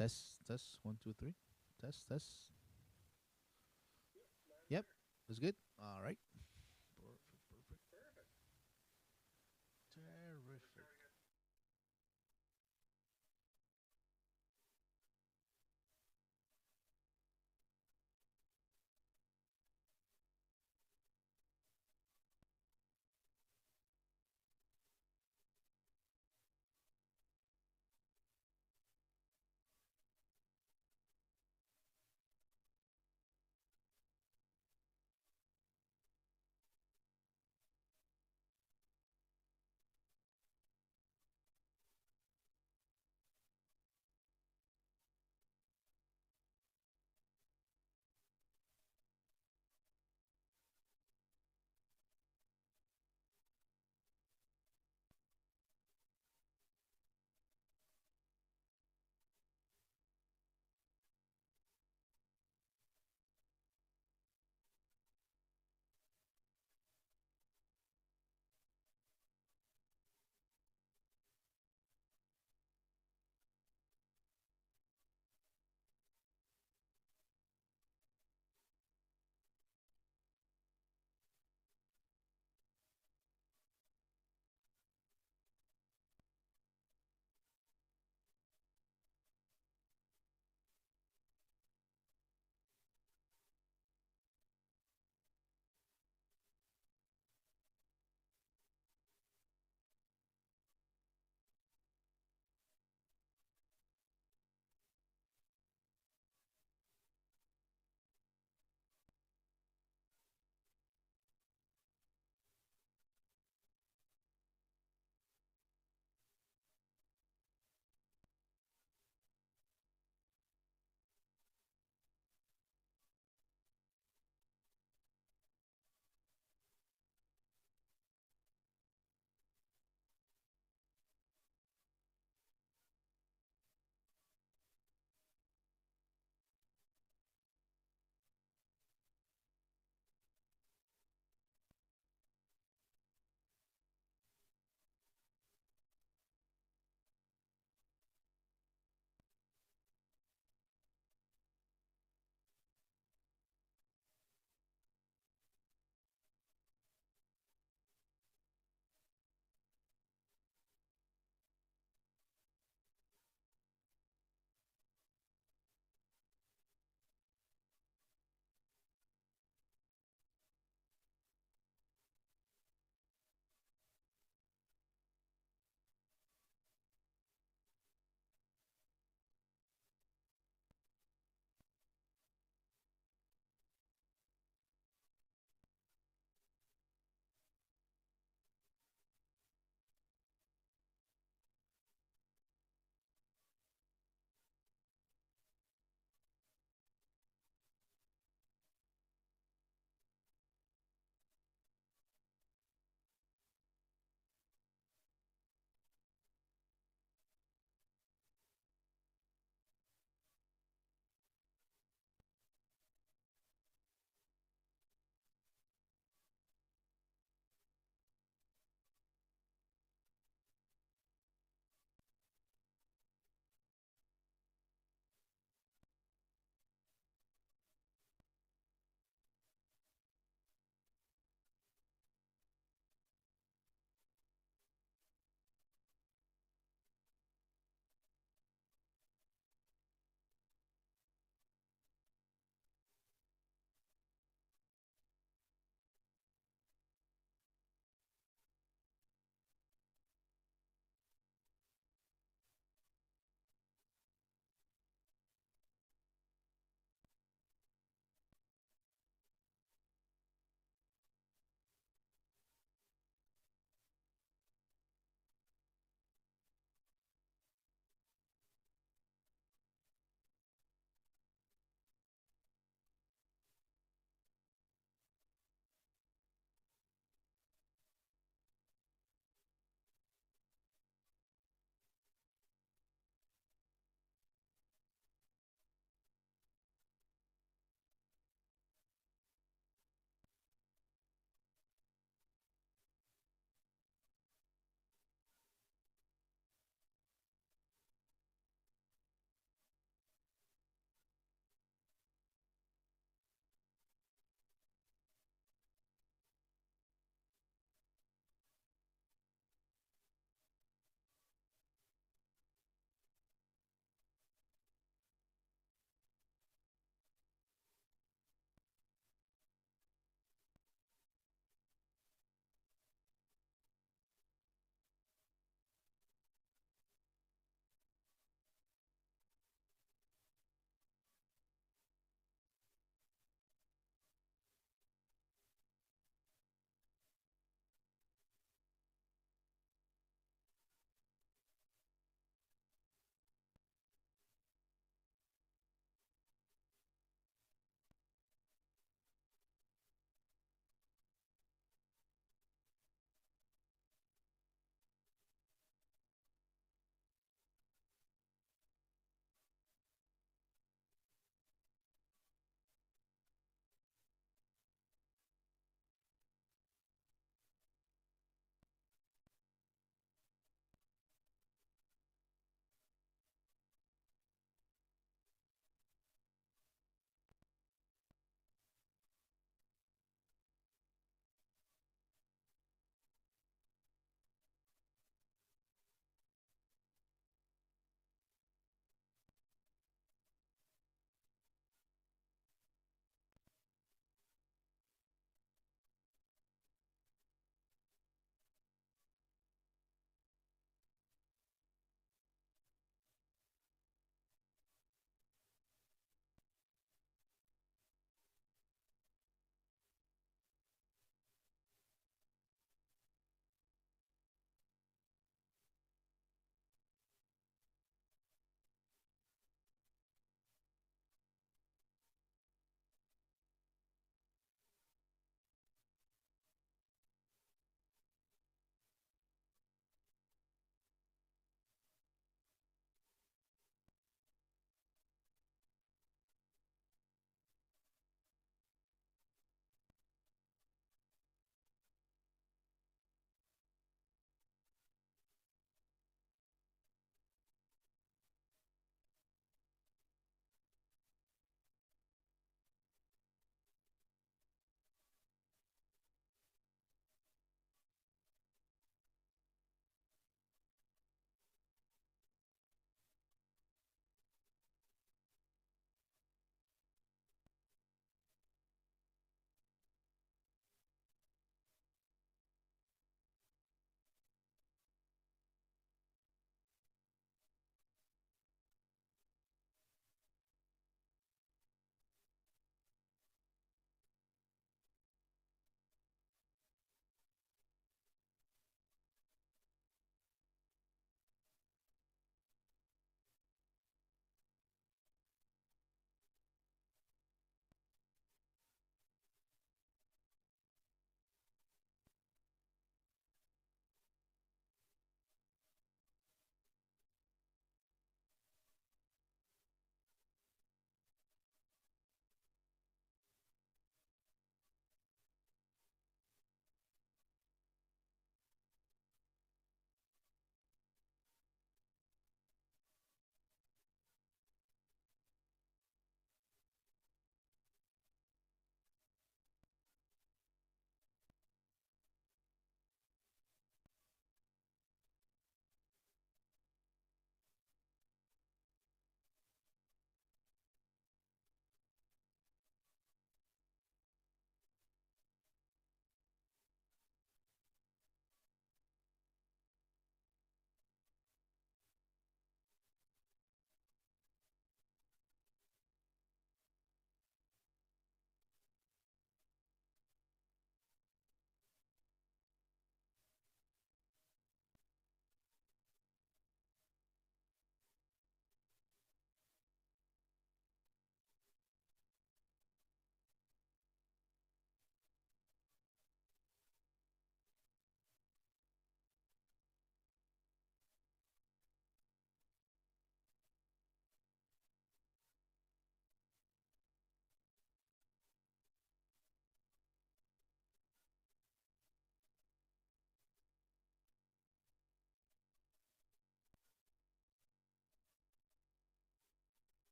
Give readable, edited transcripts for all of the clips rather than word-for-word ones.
Test, test. One, two, three. Test, test. Yep, that's good. All right. Perfect, perfect. Terrific.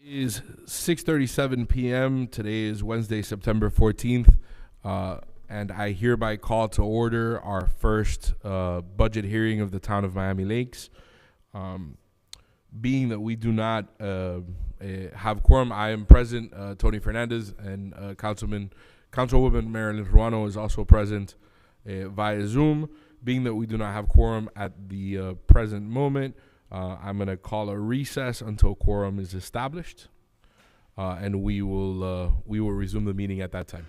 Is 6:37 p.m. Today is Wednesday, September 14th, and I hereby call to order our first budget hearing of the town of Miami Lakes. Being that we do not have quorum, I am present. Tony Fernandez and Councilwoman Marilyn Ruano is also present via Zoom. Being that we do not have quorum at the present moment, I'm going to call a recess until quorum is established, and we will resume the meeting at that time.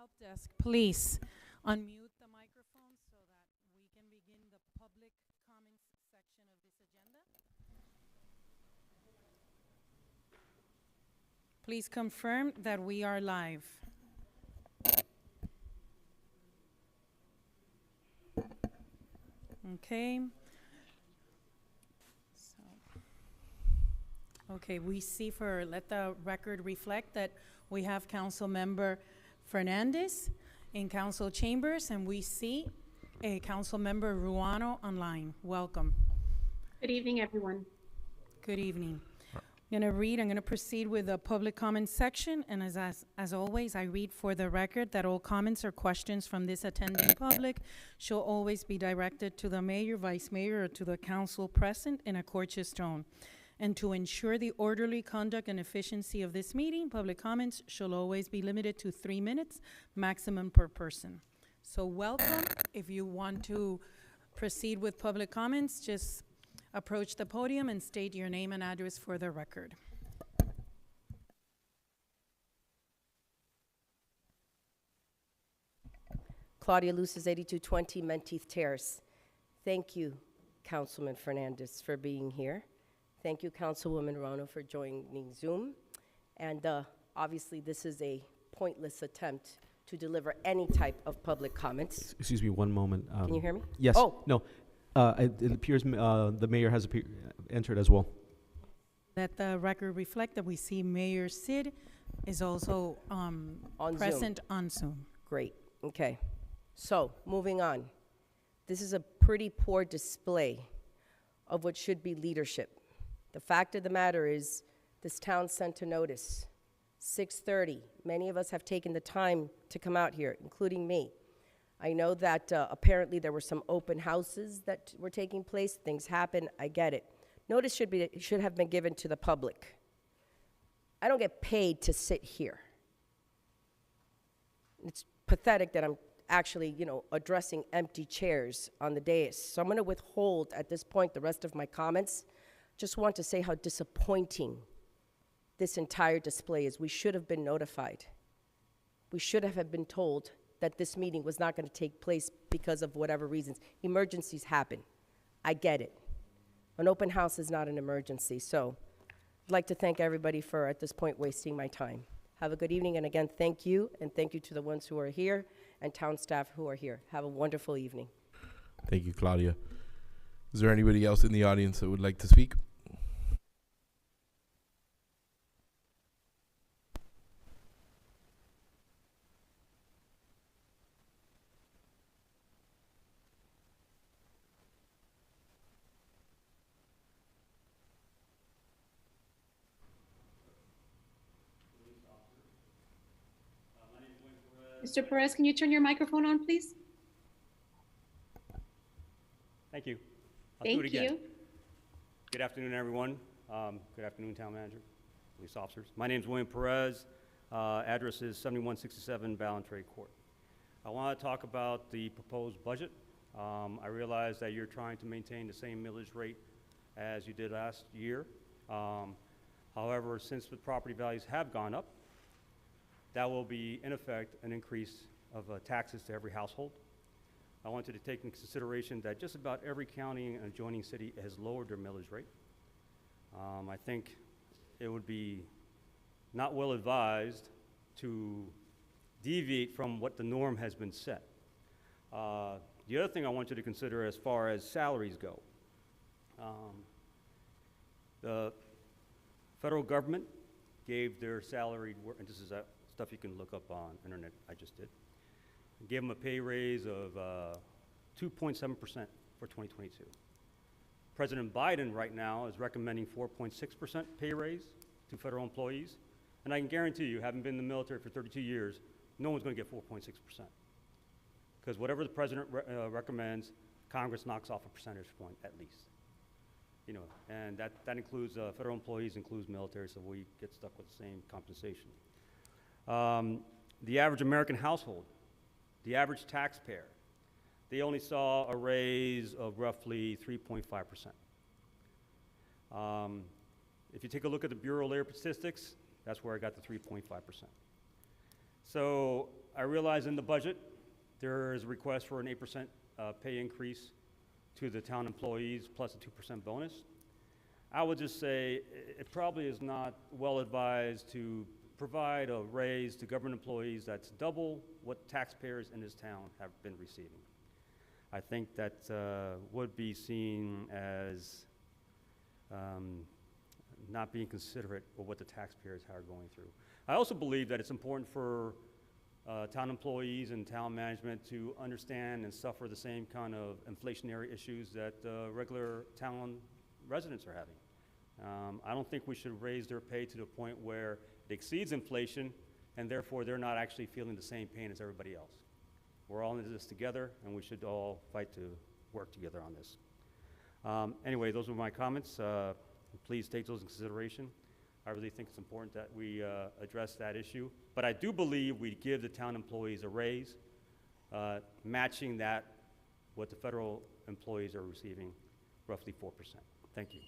help desk, please unmute the microphone so that we can begin the public comments section of this agenda. Please confirm that we are live. Okay. Okay, we see let the record reflect that we have Council Member Fernandez in Council Chambers, and we see a Council Member Ruano online. Welcome. Good evening, everyone. Good evening. I'm going to proceed with the public comments section, and as always, I read for the record that all comments or questions from this attending public shall always be directed to the mayor, vice mayor, or to the council present in a courteous tone. And to ensure the orderly conduct and efficiency of this meeting, public comments shall always be limited to 3 minutes, maximum per person. So welcome. If you want to proceed with public comments, just approach the podium and state your name and address for the record. Claudia Luces, 8220 Menteith Terrace. Thank you, Councilman Fernandez, for being here. Thank you, Councilwoman Rono, for joining Zoom. And obviously, this is a pointless attempt to deliver any type of public comments. Excuse me, one moment. Can you hear me? Yes. Oh. No. It appears the mayor has entered as well. Let the record reflect that we see Mayor Sid is also present Zoom. on Zoom. Great. Okay. So, moving on. This is a pretty poor display of what should be leadership. The fact of the matter is, this town sent a notice, 6:30. Many of us have taken the time to come out here, including me. I know that apparently there were some open houses that were taking place. Things happen. I get it. Notice should have been given to the public. I don't get paid to sit here. It's pathetic that I'm actually, addressing empty chairs on the dais. So I'm going to withhold at this point the rest of my comments. Just want to say how disappointing this entire display is. We should have been notified. We should have been told that this meeting was not going to take place because of whatever reasons. Emergencies happen. I get it. An open house is not an emergency. So I'd like to thank everybody for, at this point, wasting my time. Have a good evening, and again, thank you, and thank you to the ones who are here and town staff who are here. Have a wonderful evening. Thank you, Claudia. Is there anybody else in the audience that would like to speak? Mr. Perez, can you turn your microphone on, please? Thank you. I'll Thank do it again. you. Good afternoon, everyone. Good afternoon, Town Manager, police officers. My name is William Perez. Address is 7167 Ballantrae Court. I want to talk about the proposed budget. I realize that you're trying to maintain the same millage rate as you did last year. However, since the property values have gone up, that will be, in effect, an increase of taxes to every household. I want you to take into consideration that just about every county and adjoining city has lowered their millage rate. I think it would be not well advised to deviate from what the norm has been set. The other thing I want you to consider as far as salaries go, the federal government gave their salaried and this is stuff you can look up on internet, I just did, gave them a pay raise of 2.7% for 2022. President Biden right now is recommending 4.6% pay raise to federal employees, and I can guarantee you, having been in the military for 32 years, no one's going to get 4.6%. Because whatever the president recommends, Congress knocks off a percentage point at least. And that includes federal employees, includes military, so we get stuck with the same compensation. The average American household, the average taxpayer, they only saw a raise of roughly 3.5%. If you take a look at the Bureau of Labor Statistics, that's where I got the 3.5%. So I realize in the budget, there is a request for an 8% pay increase to the town employees plus a 2% bonus. I would just say it probably is not well advised to provide a raise to government employees that's double what taxpayers in this town have been receiving. I think that would be seen as not being considerate of what the taxpayers are going through. I also believe that it's important for town employees and town management to understand and suffer the same kind of inflationary issues that regular town residents are having. I don't think we should raise their pay to the point where it exceeds inflation and therefore they're not actually feeling the same pain as everybody else. We're all in this together and we should all fight to work together on this. Anyway, those were my comments. Please take those in consideration. I really think it's important that we address that issue. But I do believe we give the town employees a raise, matching that what the federal employees are receiving, roughly 4%. Thank you.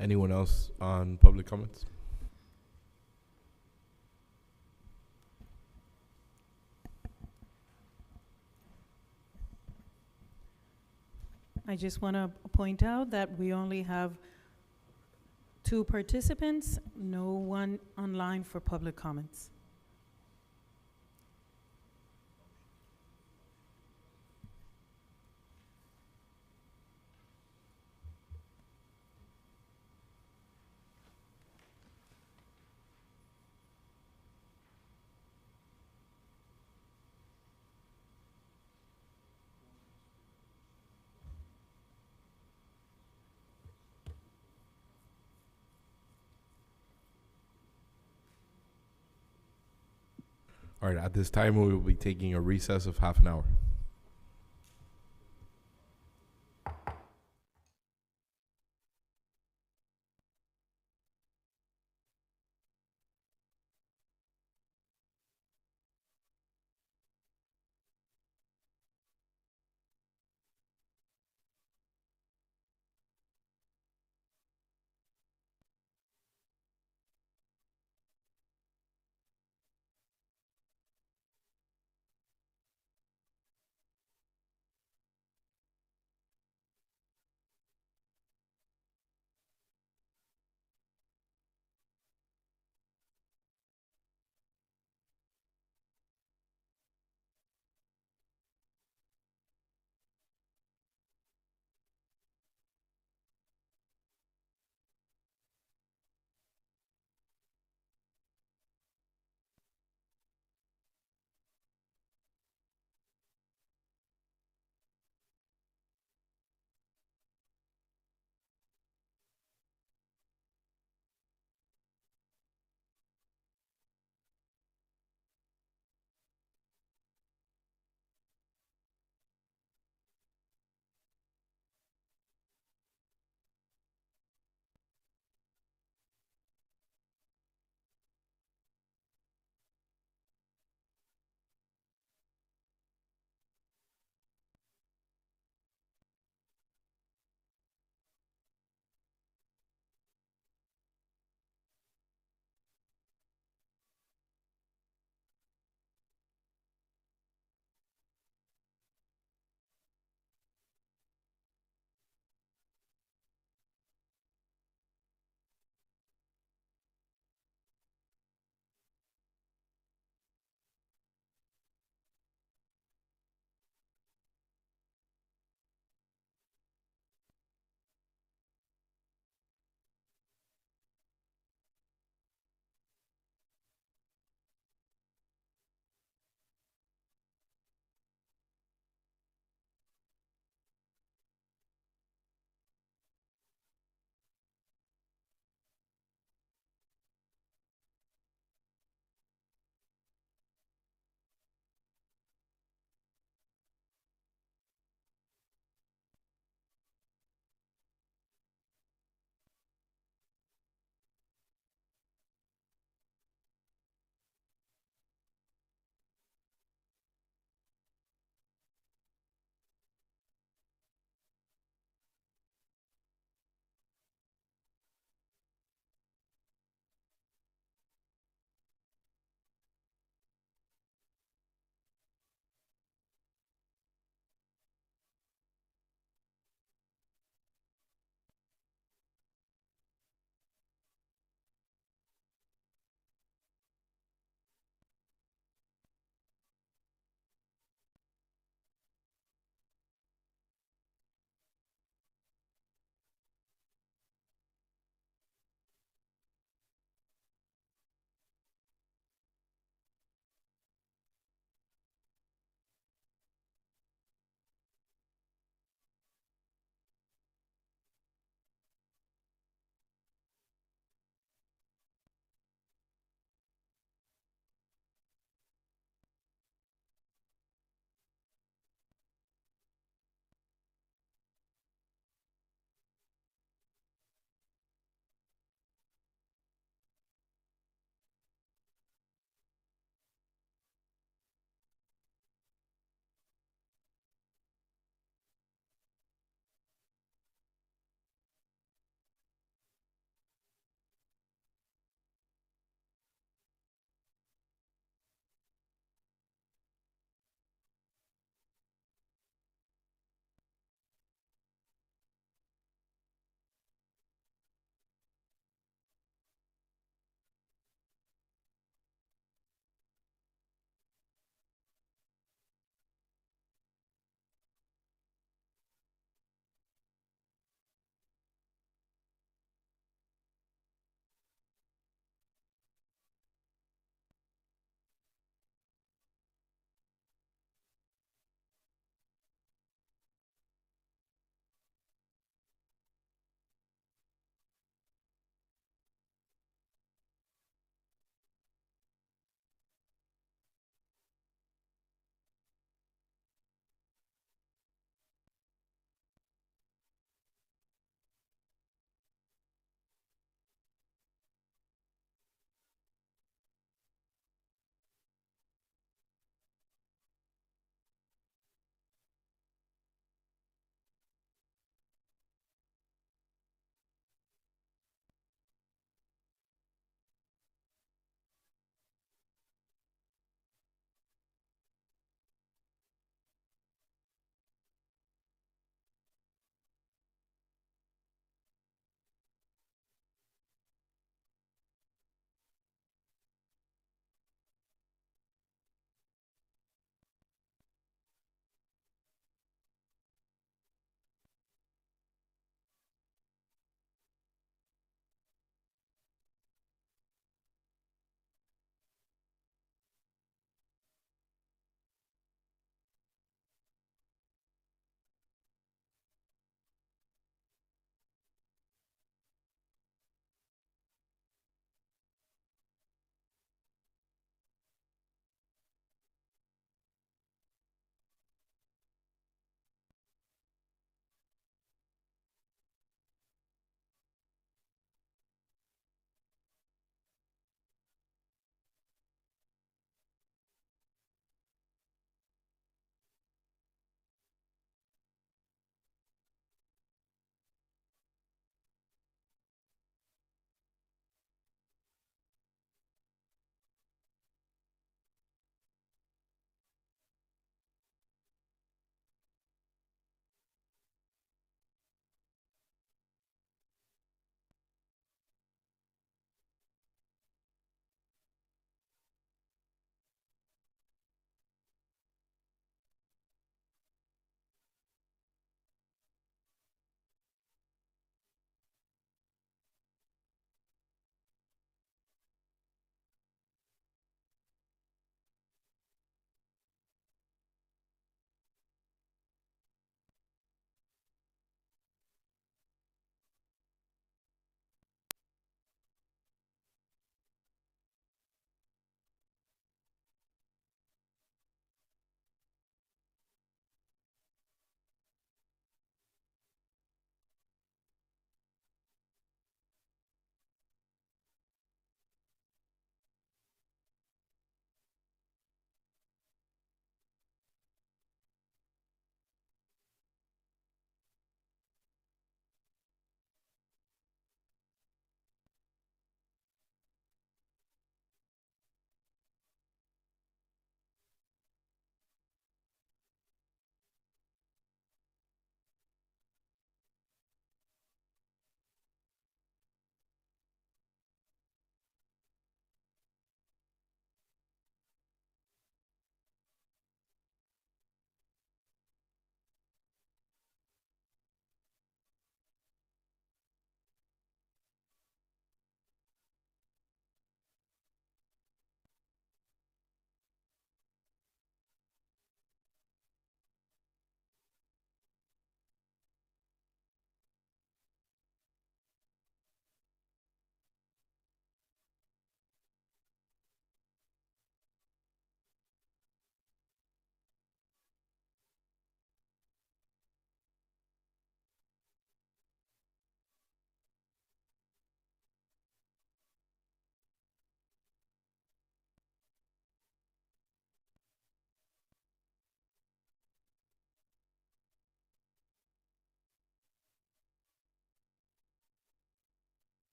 Anyone else on public comments? I just want to point out that we only have 2 participants, no one online for public comments. All right, at this time, we will be taking a recess of half an hour.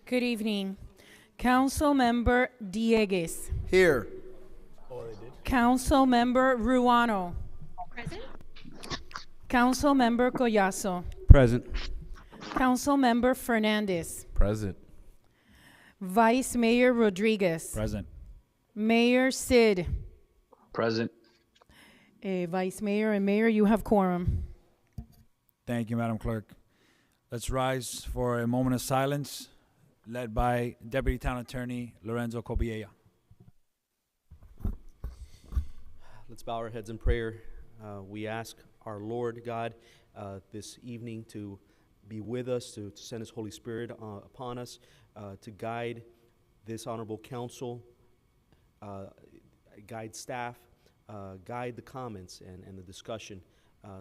Good evening. Councilmember Diegues. Here. Councilmember Ruano. Present? Councilmember Collazo. Present. Councilmember Fernandez. Present. Vice Mayor Rodriguez. Present. Mayor Sid. Present. Vice Mayor and Mayor, you have quorum. Thank you, Madam Clerk. Let's rise for a moment of silence, led by Deputy Town Attorney Lorenzo Cobiella. Let's bow our heads in prayer. We ask our Lord God this evening to be with us, to send His Holy Spirit upon us, to guide this honorable council, guide staff, guide the comments and the discussion,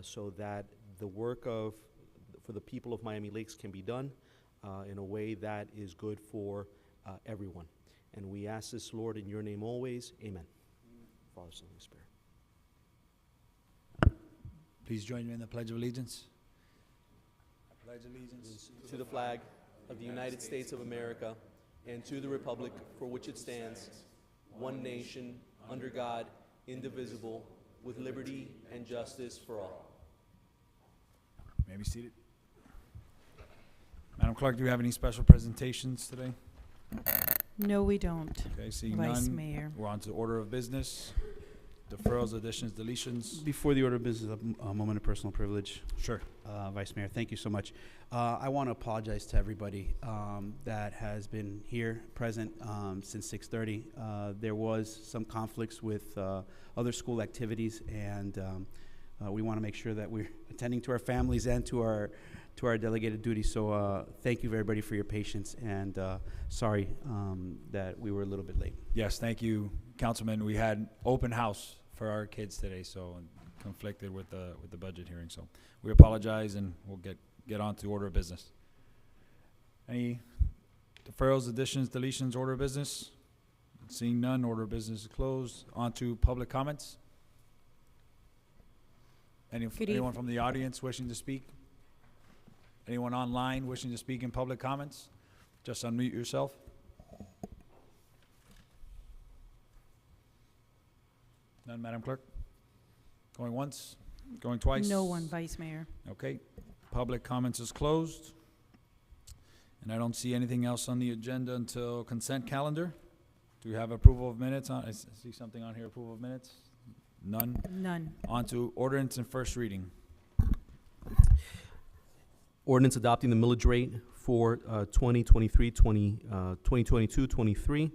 so that the work for the people of Miami Lakes can be done in a way that is good for everyone. And we ask this, Lord, in your name always. Amen. Father, Son, and Spirit. Please join me in the Pledge of Allegiance. I pledge allegiance To the flag of the United States of America and to the republic for which it stands, one nation, under God, indivisible, with liberty and justice for all. May be seated. Madam Clerk, do we have any special presentations today? No, we don't. Okay, seeing Vice none, Mayor. we're on to order of business. Deferrals, additions, deletions. Before the order of business, a moment of personal privilege. Sure. Vice Mayor, thank you so much. I want to apologize to everybody that has been here present since 6:30. There was some conflicts with other school activities, and we want to make sure that we're attending to our families and to our delegated duties. So thank you, everybody, for your patience, and sorry that we were a little bit late. Yes, thank you, Councilman. We had open house for our kids today, so conflicted with the budget hearing. So we apologize, and we'll get on to order of business. Any deferrals, additions, deletions, order of business? Seeing none, order of business is closed. On to public comments. Anyone from the audience wishing to speak? Anyone online wishing to speak in public comments? Just unmute yourself. None, Madam Clerk? Going once? Going twice? No one, Vice Mayor. Okay. Public comments is closed. And I don't see anything else on the agenda until consent calendar. Do we have approval of minutes on? I see something on here, approval of minutes? None. None. On to ordinance and first reading. Ordinance adopting the millage rate for 2022-23.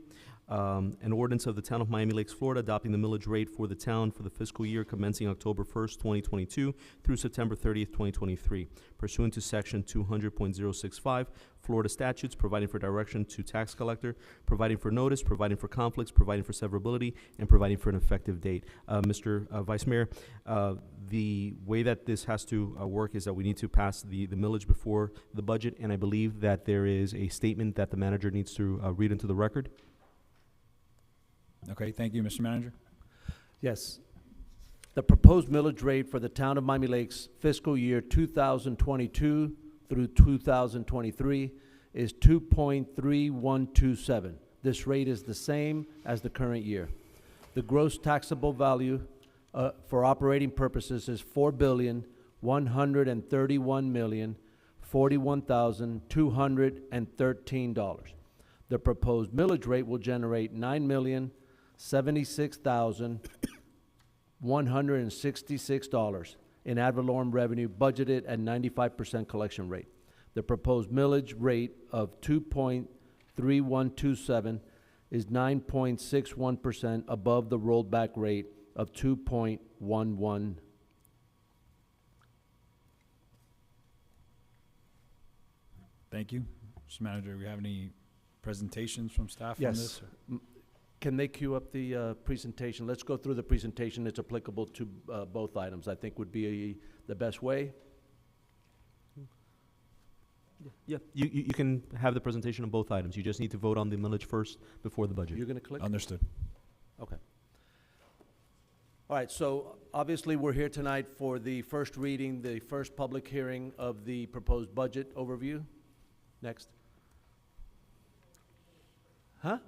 An ordinance of the Town of Miami Lakes, Florida, adopting the millage rate for the town for the fiscal year commencing October 1st, 2022 through September 30th, 2023, pursuant to Section 200.065 Florida statutes, providing for direction to tax collector, providing for notice, providing for conflicts, providing for severability, and providing for an effective date. Mr. Vice Mayor, the way that this has to work is that we need to pass the millage before the budget, and I believe that there is a statement that the manager needs to read into the record. Okay, thank you, Mr. Manager. Yes. The proposed millage rate for the Town of Miami Lakes fiscal year 2022 through 2023 is 2.3127. This rate is the same as the current year. The gross taxable value for operating purposes is $4,131,041,213. The proposed millage rate will generate $9,076,166 in ad valorem revenue, budgeted at 95% collection rate. The proposed millage rate of 2.3127 is 9.61% above the rolled back rate of 2.11. Thank you. Mr. Manager, do we have any presentations from staff on this? Yes. Can they queue up the presentation? Let's go through the presentation. It's applicable to both items, I think would be the best way. Yeah, you can have the presentation of both items. You just need to vote on the millage first before the budget. You're going to click? Understood. Okay. All right, so obviously we're here tonight for the first reading, the first public hearing of the proposed budget overview. Next. Huh?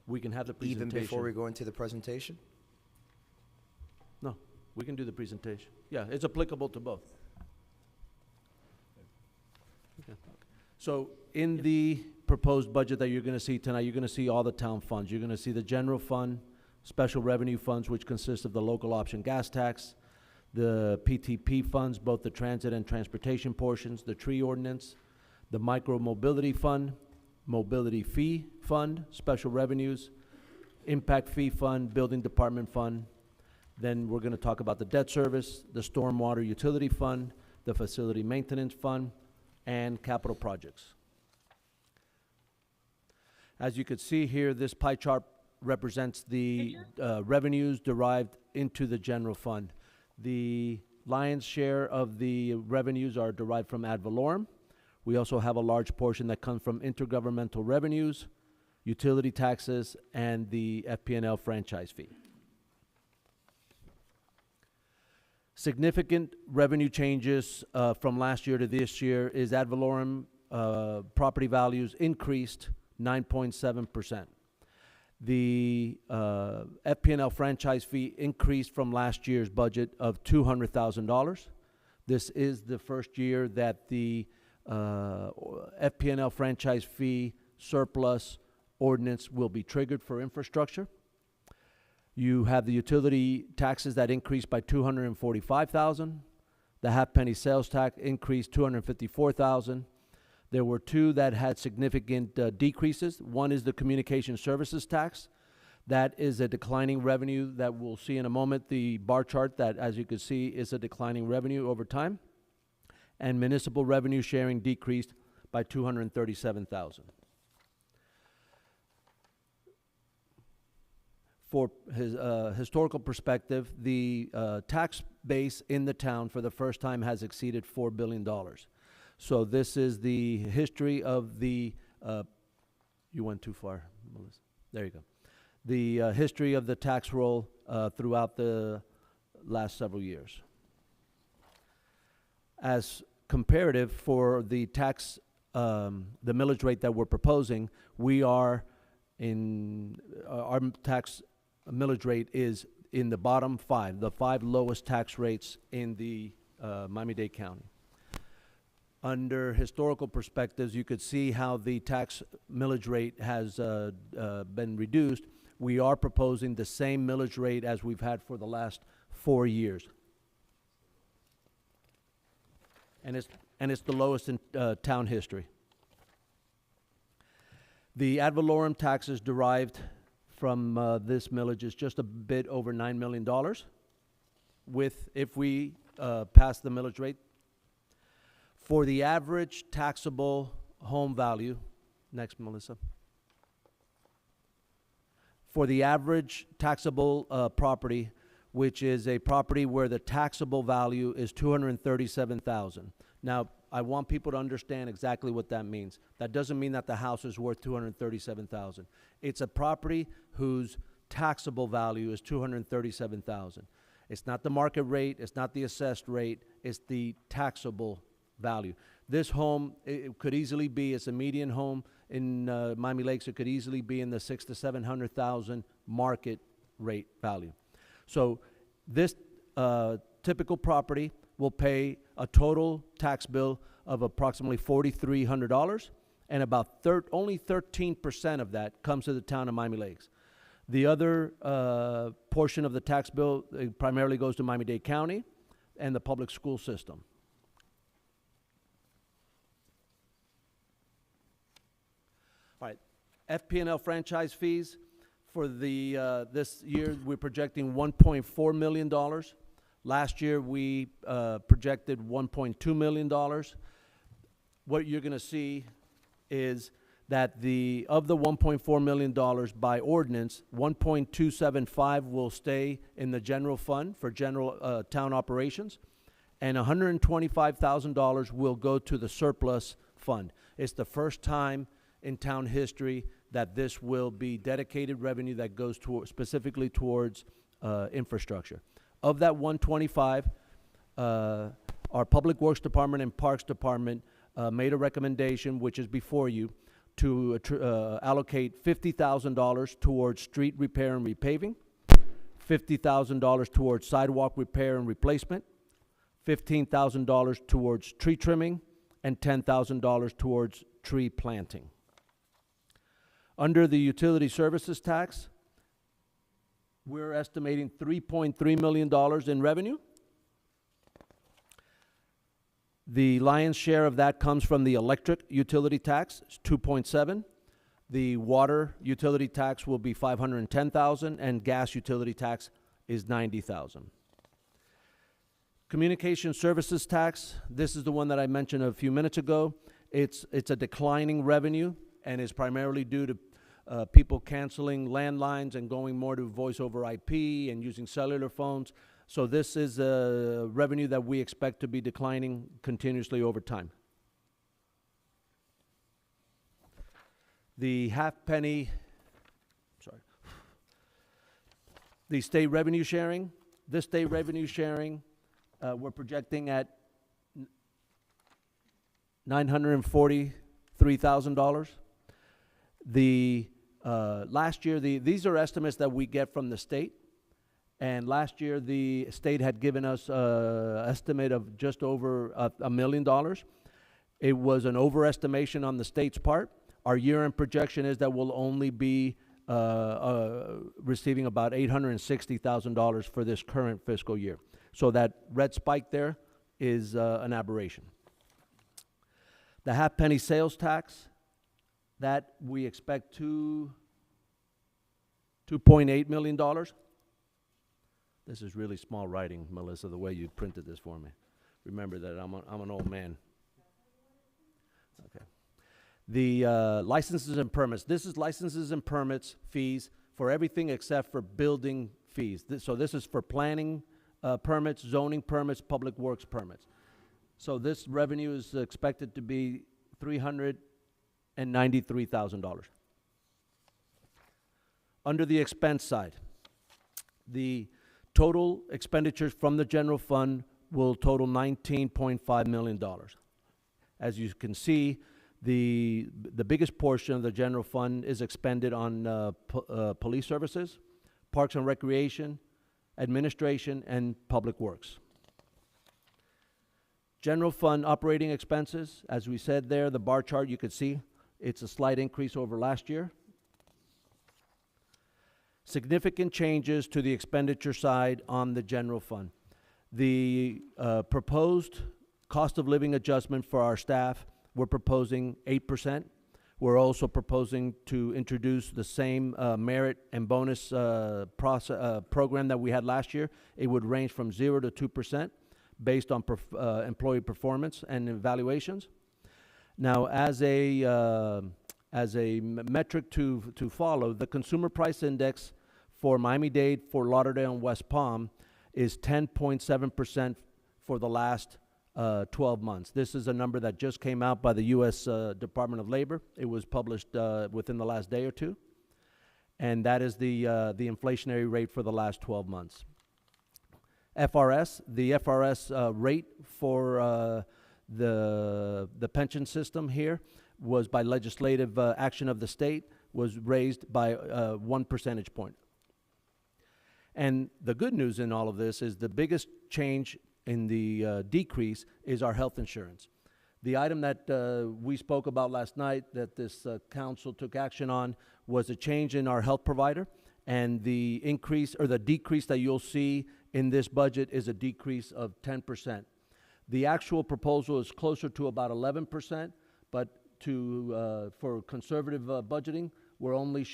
We can have the presentation. Even before we go into the presentation? No, we can do the presentation. Yeah, it's applicable to both. Okay. So in the proposed budget that you're gonna see tonight, you're gonna see all the town funds. You're gonna see the general fund, special revenue funds, which consist of the local option gas tax, the PTP funds, both the transit and transportation portions, the tree ordinance, the micro mobility fund, mobility fee fund, special revenues, impact fee fund, building department fund. Then we're gonna talk about the debt service, the stormwater utility fund, the facility maintenance fund, and capital projects. As you can see here, this pie chart represents the revenues derived into the general fund. The lion's share of the revenues are derived from ad valorem. We also have a large portion that comes from intergovernmental revenues, utility taxes, and the FP&L franchise fee. Significant revenue changes from last year to this year is ad valorem property values increased 9.7%. The FP&L franchise fee increased from last year's budget of $200,000. This is the first year that the FP&L franchise fee surplus ordinance will be triggered for infrastructure. You have the utility taxes that increased by $245,000. The half penny sales tax increased $254,000. There were two that had significant decreases. One is the communication services tax. That is a declining revenue that we'll see in a moment. The bar chart that, as you can see, is a declining revenue over time. And municipal revenue sharing decreased by $237,000. For his historical perspective, the tax base in the town for the first time has exceeded $4 billion. So this is the history of the, you went too far, Melissa. There you go. The history of the tax roll throughout the last several years. As comparative for the tax, the millage rate that we're proposing, we are in, our tax millage rate is in the bottom five, the five lowest tax rates in the Miami-Dade County. Under historical perspectives, you could see how the tax millage rate has been reduced. We are proposing the same millage rate as we've had for the last 4 years. And it's the lowest in town history. The ad valorem taxes derived from this millage is just a bit over $9 million. If we pass the millage rate, for the average taxable home value, next, Melissa. For the average taxable property, which is a property where the taxable value is $237,000. Now, I want people to understand exactly what that means. That doesn't mean that the house is worth $237,000. It's a property whose taxable value is $237,000. It's not the market rate, it's not the assessed rate, it's the taxable value. This home, it could easily be, it's a median home in Miami Lakes, it could easily be in the $600,000 to $700,000 market rate value. So this typical property will pay a total tax bill of approximately $4,300, and about only 13% of that comes to the town of Miami Lakes. The other portion of the tax bill primarily goes to Miami-Dade County and the public school system. All right, FP&L franchise fees for the this year we're projecting $1.4 million. Last year we projected $1.2 million. What you're going to see is that of the $1.4 million by ordinance, $1.275 will stay in the general fund for general town operations, and $125,000 will go to the surplus fund. It's the first time in town history that this will be dedicated revenue that goes specifically towards infrastructure. Of that 125, our Public Works Department and Parks Department made a recommendation, which is before you, to allocate $50,000 towards street repair and repaving, $50,000 towards sidewalk repair and replacement, $15,000 towards tree trimming, and $10,000 towards tree planting. Under the utility services tax, we're estimating $3.3 million in revenue. The lion's share of that comes from the electric utility tax, it's 2.7. The water utility tax will be 510,000, and gas utility tax is 90,000. Communication services tax, this is the one that I mentioned a few minutes ago. It's a declining revenue and is primarily due to people canceling landlines and going more to voice over IP and using cellular phones. So this is a revenue that we expect to be declining continuously over time. The the state revenue sharing. This state revenue sharing, we're projecting at $943,000. Last year, these are estimates that we get from the state. And last year, the state had given us an estimate of just over $1 million. It was an overestimation on the state's part. Our year-end projection is that we'll only be receiving about $860,000 for this current fiscal year. So that red spike there is an aberration. The halfpenny sales tax, that we expect $2.8 million. This is really small writing, Melissa, the way you printed this for me. Remember that I'm an old man. Okay. The licenses and permits. This is licenses and permits fees for everything except for building fees. So this is for planning permits, zoning permits, public works permits. So this revenue is expected to be $393,000. Under the expense side, the total expenditures from the general fund will total $19.5 million. As you can see, the biggest portion of the general fund is expended on police services, parks and recreation, administration, and public works. General fund operating expenses, as we said there, the bar chart you could see, it's a slight increase over last year. Significant changes to the expenditure side on the general fund. The proposed cost of living adjustment for our staff, we're proposing 8%. We're also proposing to introduce the same merit and bonus program that we had last year. It would range from 0 to 2% based on employee performance and evaluations. Now, as a metric to follow, the consumer price index for Miami-Dade, Fort Lauderdale, and West Palm is 10.7% for the last 12 months. This is a number that just came out by the U.S. Department of Labor. It was published within the last day or two. And that is the inflationary rate for the last 12 months. FRS, the FRS rate for the pension system here was by legislative action of the state, was raised by 1 percentage point. And the good news in all of this is the biggest change in the decrease is our health insurance. The item that we spoke about last night that this council took action on was a change in our health provider, and the increase or the decrease that you'll see in this budget is a decrease of 10%. The actual proposal is closer to about 11%, but for conservative budgeting, we're only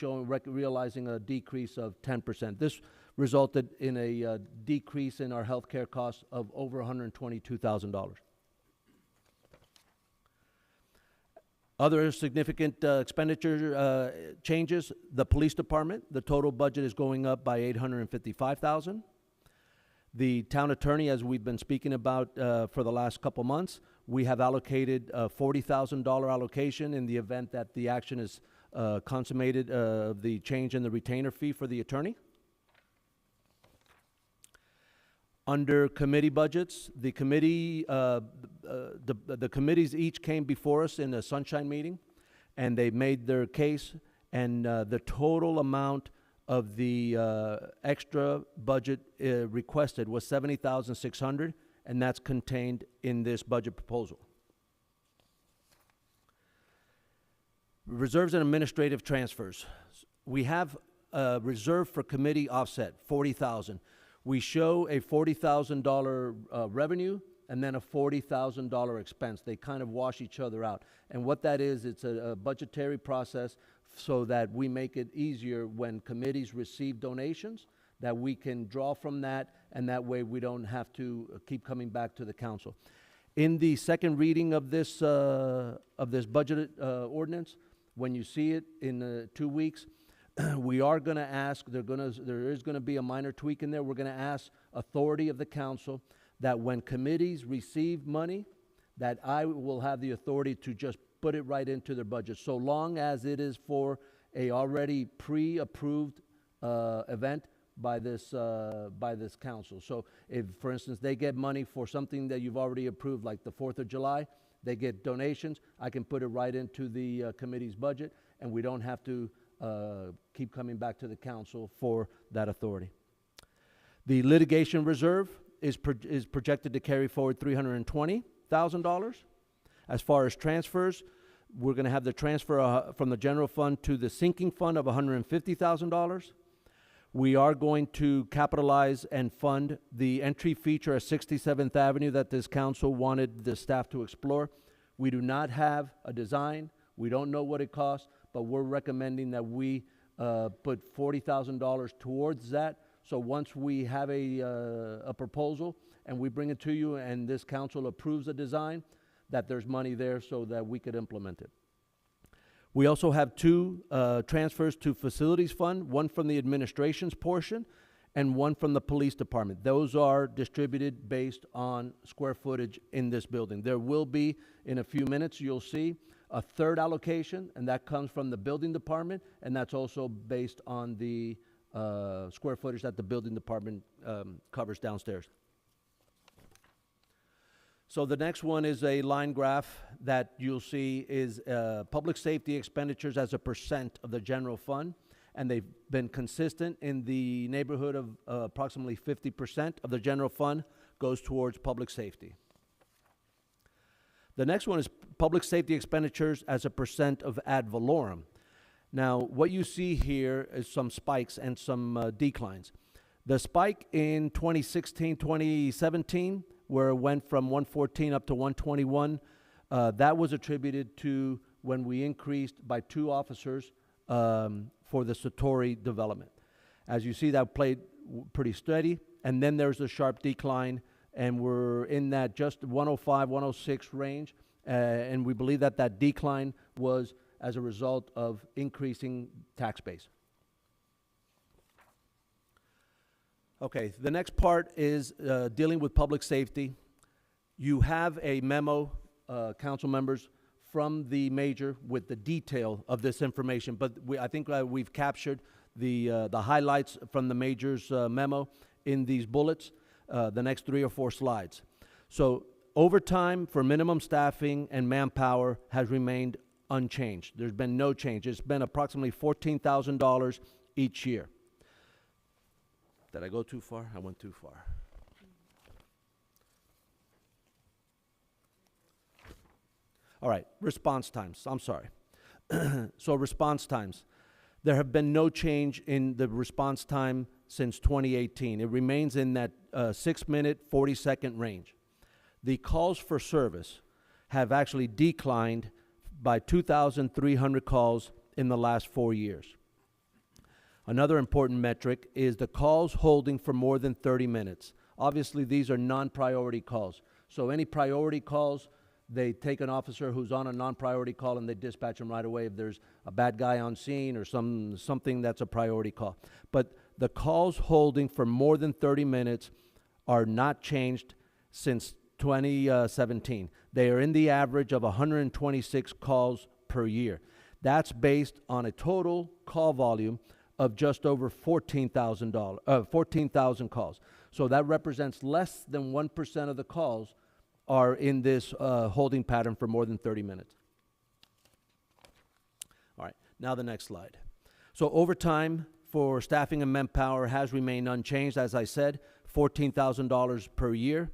realizing a decrease of 10%. This resulted in a decrease in our health care costs of over $122,000. Other significant expenditure changes, the police department, the total budget is going up by $855,000. The town attorney, as we've been speaking about for the last couple months, we have allocated a $40,000 allocation in the event that the action is consummated, the change in the retainer fee for the attorney. Under committee budgets, the committee, the committees each came before us in a sunshine meeting. and they made their case, and the total amount of the extra budget requested was $70,600, and that's contained in this budget proposal. Reserves and administrative transfers. We have a reserve for committee offset, $40,000. We show a $40,000 revenue and then a $40,000 expense. They kind of wash each other out. And what that is, it's a budgetary process so that we make it easier when committees receive donations, that we can draw from that, and that way we don't have to keep coming back to the council. In the second reading of this budget ordinance, when you see it in 2 weeks, we are going to ask, there is going to be a minor tweak in there. We're going to ask authority of the council that when committees receive money, that I will have the authority to just put it right into their budget, so long as it is for a already pre-approved event by this council. So if, for instance, they get money for something that you've already approved, like the 4th of July, they get donations, I can put it right into the committee's budget, and we don't have to keep coming back to the council for that authority. The litigation reserve is projected to carry forward $320,000. As far as transfers, we're going to have the transfer from the general fund to the sinking fund of $150,000. We are going to capitalize and fund the entry feature at 67th Avenue that this council wanted the staff to explore. We do not have a design. We don't know what it costs, but we're recommending that we put $40,000 towards that. So once we have a proposal and we bring it to you and this council approves a design, that there's money there so that we could implement it. We also have two transfers to facilities fund, one from the administration's portion and one from the police department. Those are distributed based on square footage in this building. There will be, in a few minutes, you'll see a third allocation, and that comes from the building department, and that's also based on the square footage that the building department covers downstairs. So the next one is a line graph that you'll see is public safety expenditures as a percent of the general fund, and they've been consistent in the neighborhood of approximately 50% of the general fund goes towards public safety. The next one is public safety expenditures as a percent of ad valorem. Now, what you see here is some spikes and some declines. The spike in 2016, 2017, where it went from 114 up to 121, that was attributed to when we increased by 2 officers for the Satori development. As you see, that played pretty steady, and then there's a sharp decline, and we're in that just 105, 106 range, and we believe that that decline was as a result of increasing tax base. Okay, the next part is dealing with public safety. You have a memo, council members, from the major with the detail of this information, but I think we've captured the highlights from the major's memo in these bullets, the next 3 or 4 slides. So overtime for minimum staffing and manpower has remained unchanged. There's been no change. It's been approximately $14,000 each year. Did I go too far? I went too far. All right, response times. I'm sorry. So response times. There have been no change in the response time since 2018. It remains in that 6-minute, 40-second range. The calls for service have actually declined by 2,300 calls in the last 4 years. Another important metric is the calls holding for more than 30 minutes. Obviously, these are non-priority calls. So any priority calls, they take an officer who's on a non-priority call and they dispatch him right away if there's a bad guy on scene or something that's a priority call. But the calls holding for more than 30 minutes are not changed since 2017. They are in the average of 126 calls per year. That's based on a total call volume of just over 14,000 calls. So that represents less than 1% of the calls are in this holding pattern for more than 30 minutes. All right, now the next slide. So overtime for staffing and Manpower has remained unchanged, as I said, $14,000 per year.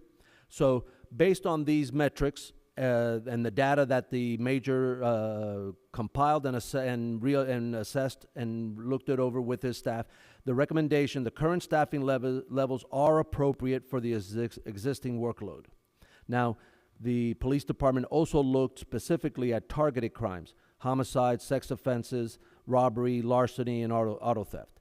So based on these metrics and the data that the major compiled and assessed and looked it over with his staff, the recommendation, the current staffing levels are appropriate for the existing workload. Now, the police department also looked specifically at targeted crimes, homicide, sex offenses, robbery, larceny, and auto theft.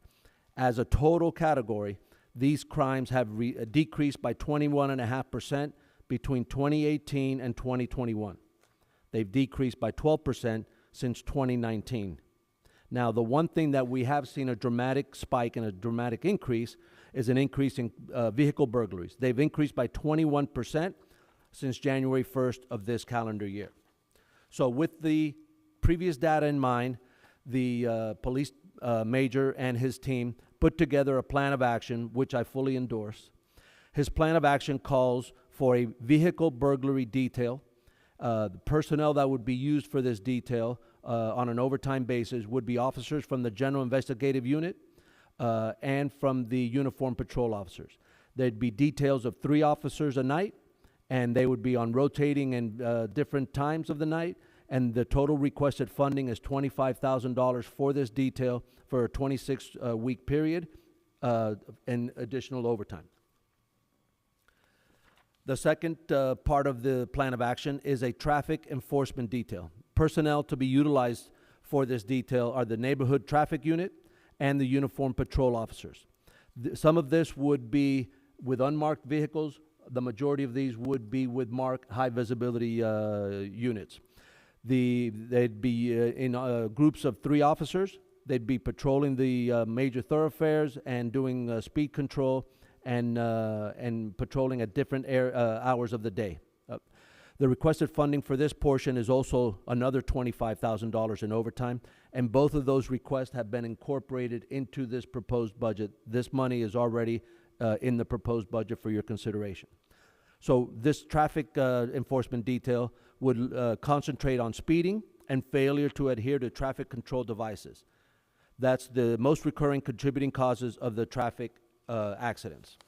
As a total category, these crimes have decreased by 21.5% between 2018 and 2021. They've decreased by 12% since 2019. Now, the one thing that we have seen a dramatic spike and a dramatic increase is an increase in vehicle burglaries. They've increased by 21% since January 1st of this calendar year. So with the previous data in mind, the police major and his team put together a plan of action, which I fully endorse. His plan of action calls for a vehicle burglary detail. The personnel that would be used for this detail on an overtime basis would be officers from the General Investigative Unit and from the Uniform Patrol officers. There'd be details of 3 officers a night, and they would be on rotating and different times of the night, and the total requested funding is $25,000 for this detail for a 26-week period and additional overtime. The second part of the plan of action is a traffic enforcement detail. Personnel to be utilized for this detail are the neighborhood traffic unit and the uniform patrol officers. Some of this would be with unmarked vehicles. The majority of these would be with marked high visibility units. They'd be in groups of 3 officers. They'd be patrolling the major thoroughfares and doing speed control and patrolling at different hours of the day. The requested funding for this portion is also another $25,000 in overtime, and both of those requests have been incorporated into this proposed budget. This money is already in the proposed budget for your consideration. So this traffic enforcement detail would concentrate on speeding and failure to adhere to traffic control devices. That's the most recurring contributing causes of the traffic accidents.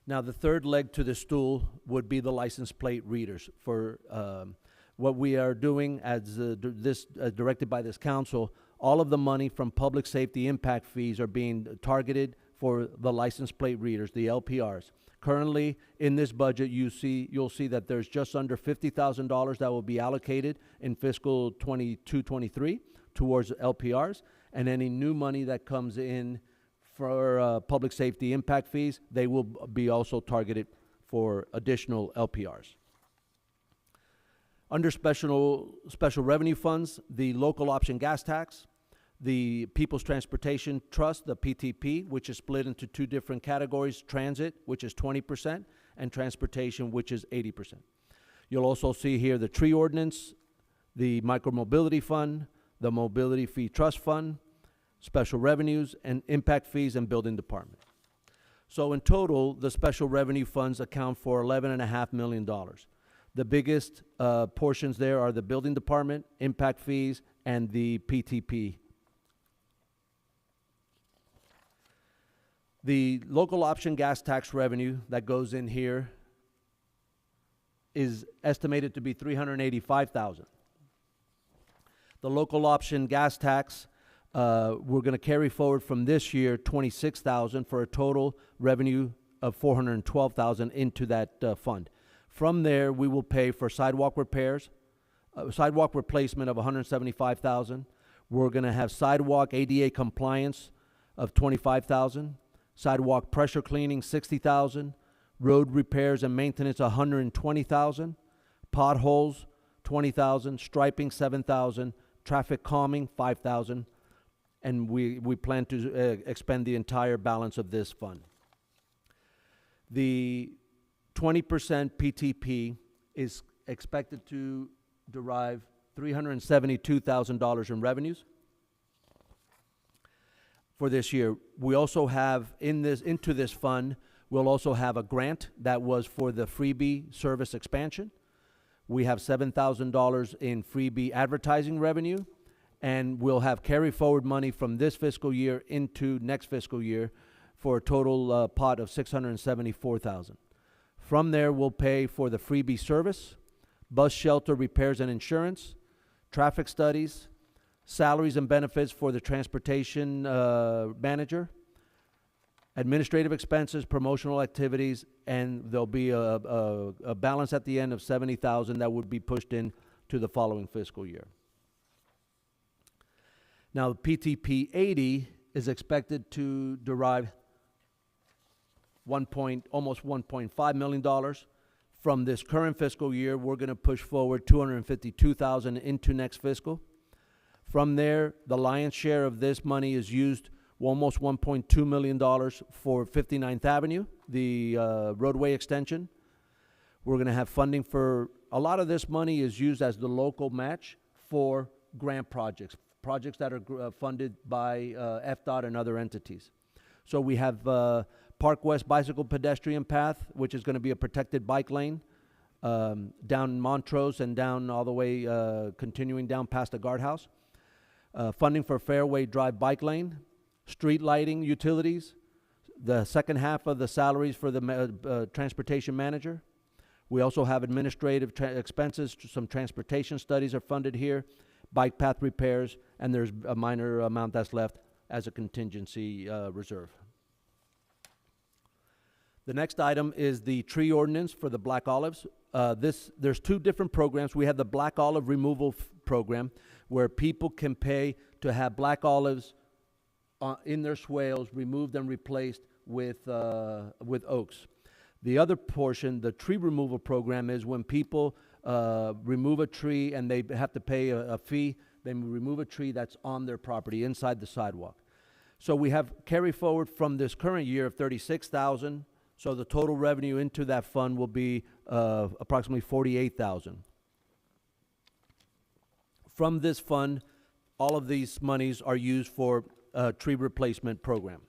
Now, the third leg to the stool would be the license plate readers. For what we are doing as directed by this council, all of the money from public safety impact fees are being targeted for the license plate readers, the LPRs. Currently, in this budget, you'll see that there's just under $50,000 that will be allocated in fiscal 22-23 towards LPRs, and any new money that comes in for public safety impact fees, they will be also targeted for additional LPRs. Under special revenue funds, the local option gas tax, the People's Transportation Trust, the PTP, which is split into 2 different categories, transit, which is 20%, and transportation, which is 80%. You'll also see here the tree ordinance, the micromobility fund, the mobility fee trust fund, special revenues, and impact fees and building department. So in total, the special revenue funds account for $11.5 million. The biggest portions there are the building department, impact fees, and the PTP. The local option gas tax revenue that goes in here is estimated to be $385,000. The local option gas tax, we're going to carry forward from this year $26,000 for a total revenue of $412,000 into that fund. From there, we will pay for sidewalk repairs, sidewalk replacement of $175,000. We're going to have sidewalk ADA compliance of $25,000. Sidewalk pressure cleaning, $60,000. Road repairs and maintenance, $120,000. Potholes, $20,000. Striping, $7,000. Traffic calming, $5,000. And we plan to expend the entire balance of this fund. The 20% PTP is expected to derive $372,000 in revenues for this year. We also have into this fund, we'll also have a grant that was for the freebie service expansion. We have $7,000 in freebie advertising revenue, and we'll have carry forward money from this fiscal year into next fiscal year for a total pot of $674,000. From there, we'll pay for the freebie service, bus shelter repairs and insurance, traffic studies, salaries and benefits for the transportation manager, administrative expenses, promotional activities, and there'll be a balance at the end of $70,000 that would be pushed in to the following fiscal year. Now, PTP 80 is expected to derive almost $1.5 million. From this current fiscal year, we're going to push forward $252,000 into next fiscal. From there, the lion's share of this money is used, almost $1.2 million for 59th Avenue, the roadway extension. We're going to have funding for, a lot of this money is used as the local match for grant projects that are funded by FDOT and other entities. So we have Park West Bicycle Pedestrian Path, which is going to be a protected bike lane, down Montrose and down all the way, continuing down past the guardhouse. Funding for Fairway Drive Bike Lane, street lighting utilities, the second half of the salaries for the transportation manager. We also have administrative expenses, some transportation studies are funded here, bike path repairs, and there's a minor amount that's left as a contingency reserve. The next item is the tree ordinance for the black olives. There's two different programs. We have the black olive removal program, where people can pay to have black olives in their swales removed and replaced with oaks. The other portion, the tree removal program, is when people remove a tree and they have to pay a fee. They remove a tree that's on their property inside the sidewalk. So we have carry forward from this current year of $36,000. So the total revenue into that fund will be approximately $48,000. From this fund, all of these monies are used for a tree replacement program.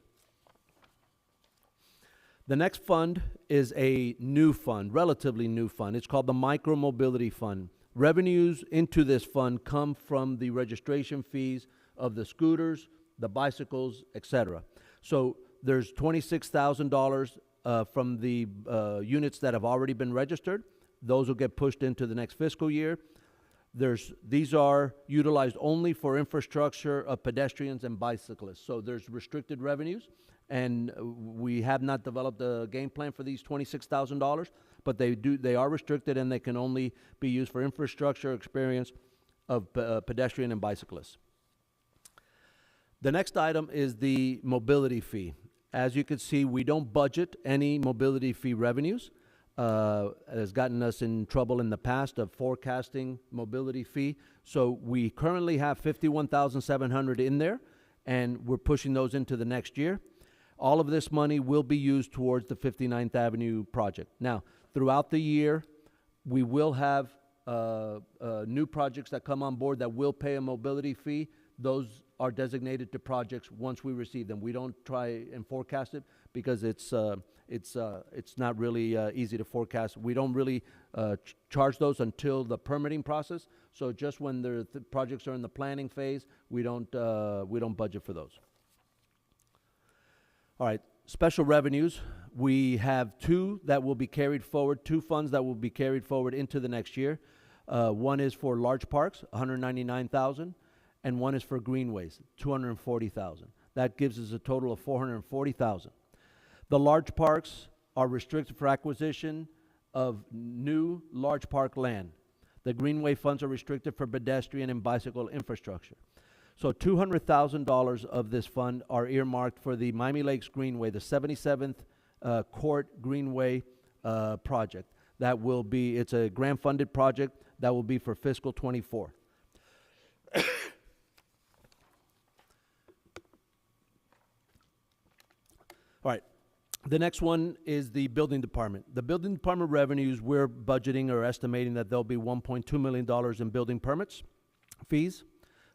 The next fund is a new fund, relatively new fund. It's called the Micromobility Fund. Revenues into this fund come from the registration fees of the scooters, the bicycles, etc. So there's $26,000 from the units that have already been registered. Those will get pushed into the next fiscal year. These are utilized only for infrastructure of pedestrians and bicyclists. So there's restricted revenues, and we have not developed a game plan for these $26,000, but they are restricted, and they can only be used for infrastructure experience of pedestrian and bicyclists. The next item is the mobility fee. As you can see, we don't budget any mobility fee revenues. Has gotten us in trouble in the past of forecasting mobility fee. So we currently have $51,700 in there, and we're pushing those into the next year. All of this money will be used towards the 59th Avenue project. Now, throughout the year, we will have new projects that come on board that will pay a mobility fee. Those are designated to projects once we receive them. We don't try and forecast it because it's not really easy to forecast. We don't really charge those until the permitting process. So just when the projects are in the planning phase, we don't budget for those. All right, special revenues. We have two that will be carried forward, two funds that will be carried forward into the next year. One is for large parks, $199,000, and one is for greenways, $240,000. That gives us a total of $440,000. The large parks are restricted for acquisition of new large park land. The greenway funds are restricted for pedestrian and bicycle infrastructure. So $200,000 of this fund are earmarked for the Miami Lakes Greenway, the 77th Court Greenway project. That will be, it's a grant funded project that will be for fiscal 24. All right. The next one is the building department. The building department revenues, we're budgeting or estimating that there'll be $1.2 million in building permits, fees.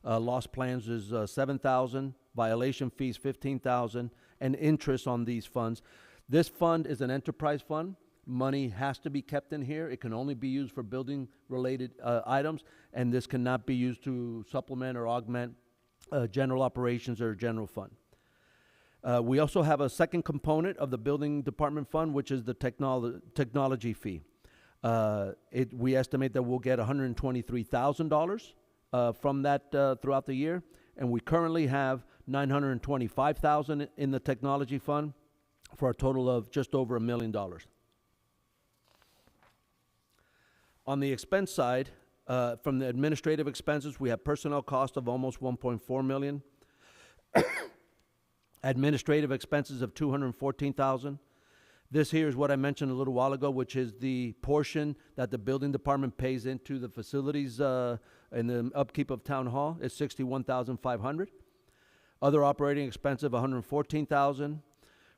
Lost plans is $7,000, violation fees $15,000, and interest on these funds. This fund is an enterprise fund, money has to be kept in here. It can only be used for building-related items, and this cannot be used to supplement or augment general operations or general fund. We also have a second component of the building department fund, which is the technology fee. We estimate that we'll get $123,000 from that throughout the year, and we currently have $925,000 in the technology fund for a total of just over $1 million. On the expense side, from the administrative expenses, we have personnel cost of almost $1.4 million. Administrative expenses of $214,000. This here is what I mentioned a little while ago, which is the portion that the building department pays into the facilities and the upkeep of town hall is $61,500. Other operating expense of $114,000.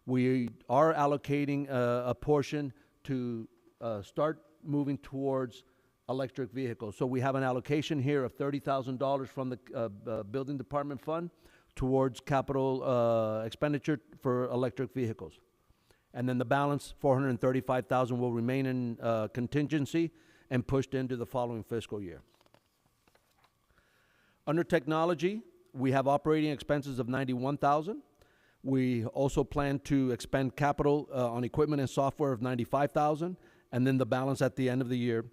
We are allocating a portion to start moving towards electric vehicles. So we have an allocation here of $30,000 from the building department fund towards capital expenditure for electric vehicles. And then the balance, $435,000, will remain in contingency and pushed into the following fiscal year. Under technology, we have operating expenses of $91,000. We also plan to expend capital on equipment and software of $95,000, and then the balance at the end of the year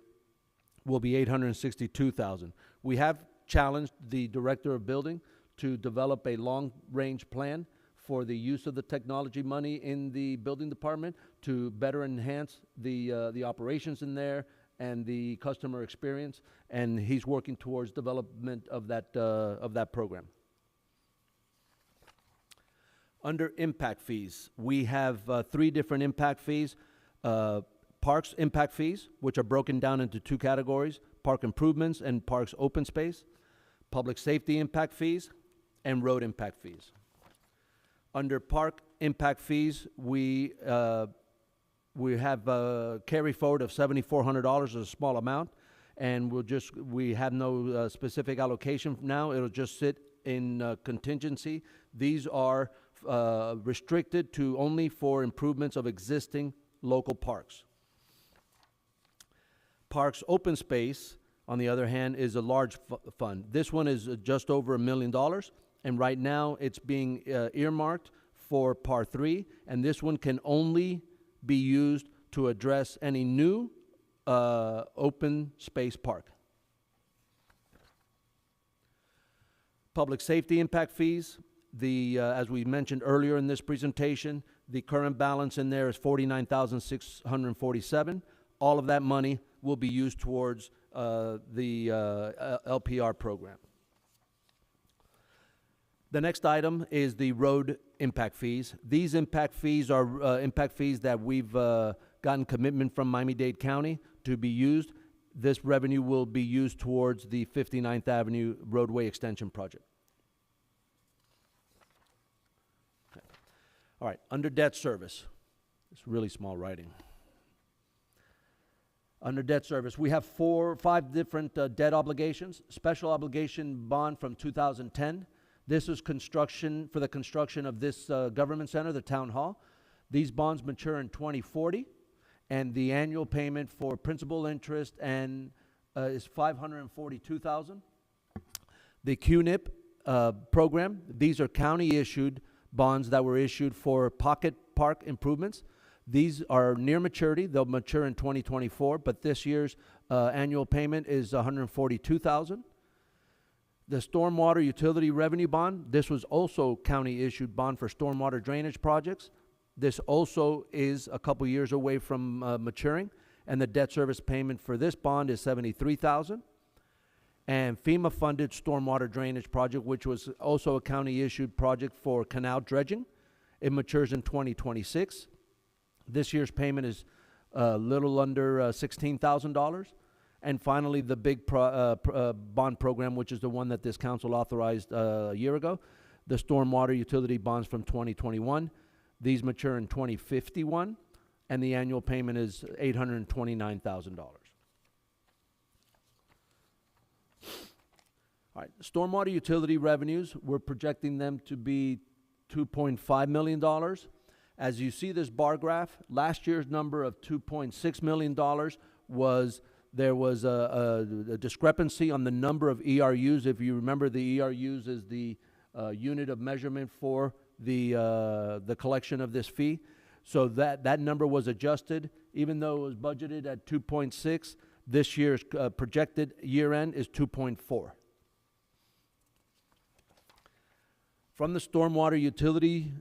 will be $862,000. We have challenged the director of building to develop a long-range plan for the use of the technology money in the building department to better enhance the operations in there and the customer experience, and he's working towards development of that program. Under impact fees, we have 3 different impact fees. Parks impact fees, which are broken down into 2 categories: park improvements and parks open space, public safety impact fees, and road impact fees. Under park impact fees, we have a carry forward of $7,400 as a small amount, and we have no specific allocation now. It'll just sit in contingency. These are restricted to only for improvements of existing local parks. Parks open space, on the other hand, is a large fund. This one is just over $1 million, and right now it's being earmarked for Par 3, and this one can only be used to address any new open space park. Public safety impact fees, as we mentioned earlier in this presentation, the current balance in there is $49,647. All of that money will be used towards the LPR program. The next item is the road impact fees. These impact fees are impact fees that we've gotten commitment from Miami-Dade County to be used. This revenue will be used towards the 59th Avenue roadway extension project. Okay. All right, under debt service. It's really small writing. Under debt service, we have 5 different debt obligations. Special obligation bond from 2010. This is construction for the construction of this government center, the town hall. These bonds mature in 2040, and the annual payment for principal interest and is $542,000. The QNIP program, these are county-issued bonds that were issued for pocket park improvements. These are near maturity. They'll mature in 2024, but this year's annual payment is $142,000. The stormwater utility revenue bond, this was also county-issued bond for stormwater drainage projects. This also is a couple years away from maturing, and the debt service payment for this bond is $73,000. And FEMA-funded stormwater drainage project, which was also a county-issued project for canal dredging. It matures in 2026. This year's payment is a little under $16,000. And finally, the big bond program, which is the one that this council authorized a year ago, the stormwater utility bonds from 2021. These mature in 2051, and the annual payment is $829,000. All right, stormwater utility revenues, we're projecting them to be $2.5 million. As you see this bar graph, last year's number of $2.6 million was, there was a discrepancy on the number of ERUs. If you remember, the ERUs is the unit of measurement for the collection of this fee. So that number was adjusted. Even though it was budgeted at 2.6, this year's projected year end is 2.4. From the Stormwater Utility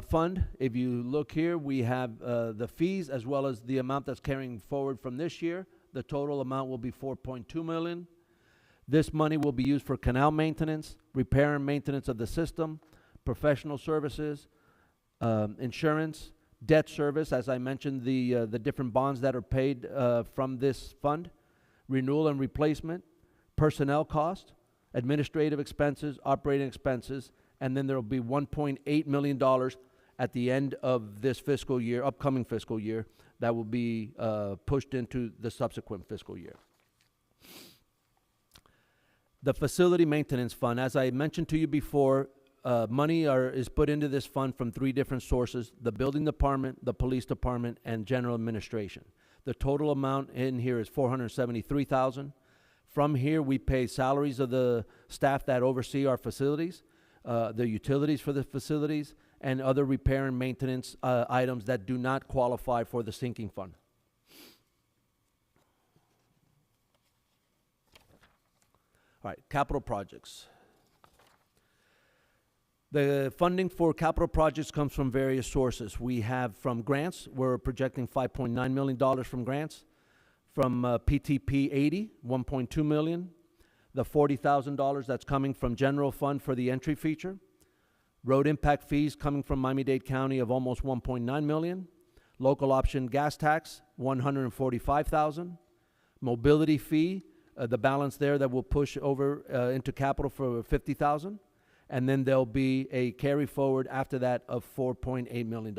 Fund, if you look here, we have the fees as well as the amount that's carrying forward from this year. The total amount will be $4.2 million. This money will be used for canal maintenance, repair and maintenance of the system, professional services, insurance, debt service, as I mentioned, the different bonds that are paid from this fund, renewal and replacement, personnel cost, administrative expenses, operating expenses, and then there will be $1.8 million at the end of this fiscal year, upcoming fiscal year, that will be pushed into the subsequent fiscal year. The Facility Maintenance Fund, as I mentioned to you before, money is put into this fund from 3 different sources: the building department, the police department, and general administration. The total amount in here is $473,000. From here, we pay salaries of the staff that oversee our facilities, the utilities for the facilities, and other repair and maintenance items that do not qualify for the sinking fund. All right, capital projects. The funding for capital projects comes from various sources. We have from grants, we're projecting $5.9 million from grants. From PTP 80, $1.2 million. The $40,000 that's coming from general fund for the entry feature. Road impact fees coming from Miami-Dade County of almost $1.9 million. Local option gas tax, $145,000. Mobility fee, the balance there that will push over into capital for $50,000. And then there'll be a carry forward after that of $4.8 million.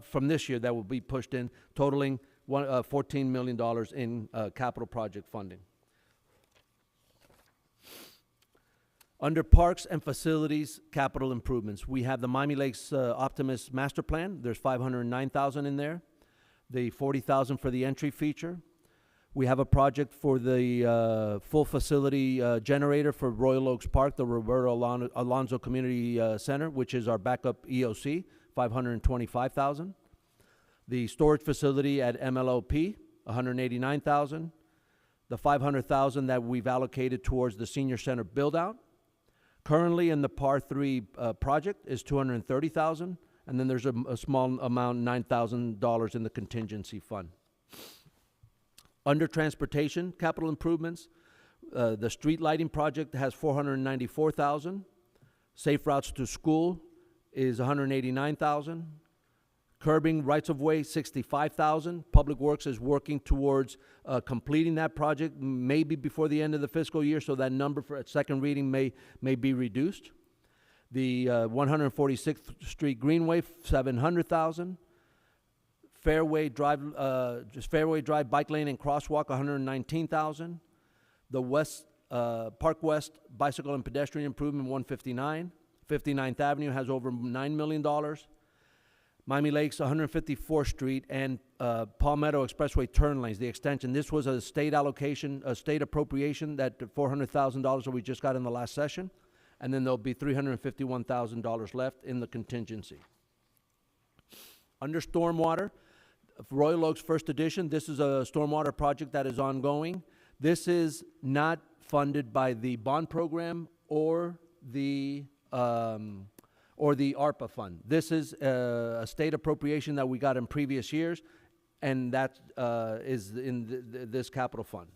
From this year, that will be pushed in, totaling $14 million in capital project funding. Under parks and facilities capital improvements, we have the Miami Lakes Optimus Master Plan. There's $509,000 in there. The $40,000 for the entry feature. We have a project for the full facility generator for Royal Oaks Park, the Roberto Alonzo Community Center, which is our backup EOC, $525,000. The storage facility at MLOP, $189,000. The $500,000 that we've allocated towards the senior center build-out. Currently in the Par 3 project is $230,000, and then there's a small amount, $9,000 in the contingency fund. Under transportation capital improvements, the street lighting project has $494,000. Safe routes to school is $189,000. Curbing rights of way, $65,000. Public Works is working towards completing that project, maybe before the end of the fiscal year, so that number for a second reading may be reduced. The 146th Street Greenway, $700,000. Fairway Drive Bike Lane and Crosswalk, $119,000. The Park West Bicycle and Pedestrian Improvement, $159,000. 59th Avenue has over $9 million. Miami Lakes, 154th Street, and Palmetto Expressway turn lanes, the extension. This was a state allocation, a state appropriation, that $400,000 that we just got in the last session, and then there'll be $351,000 left in the contingency. Under stormwater, Royal Oaks First Edition, this is a stormwater project that is ongoing. This is not funded by the bond program or the ARPA fund. This is a state appropriation that we got in previous years, and that is in this capital fund.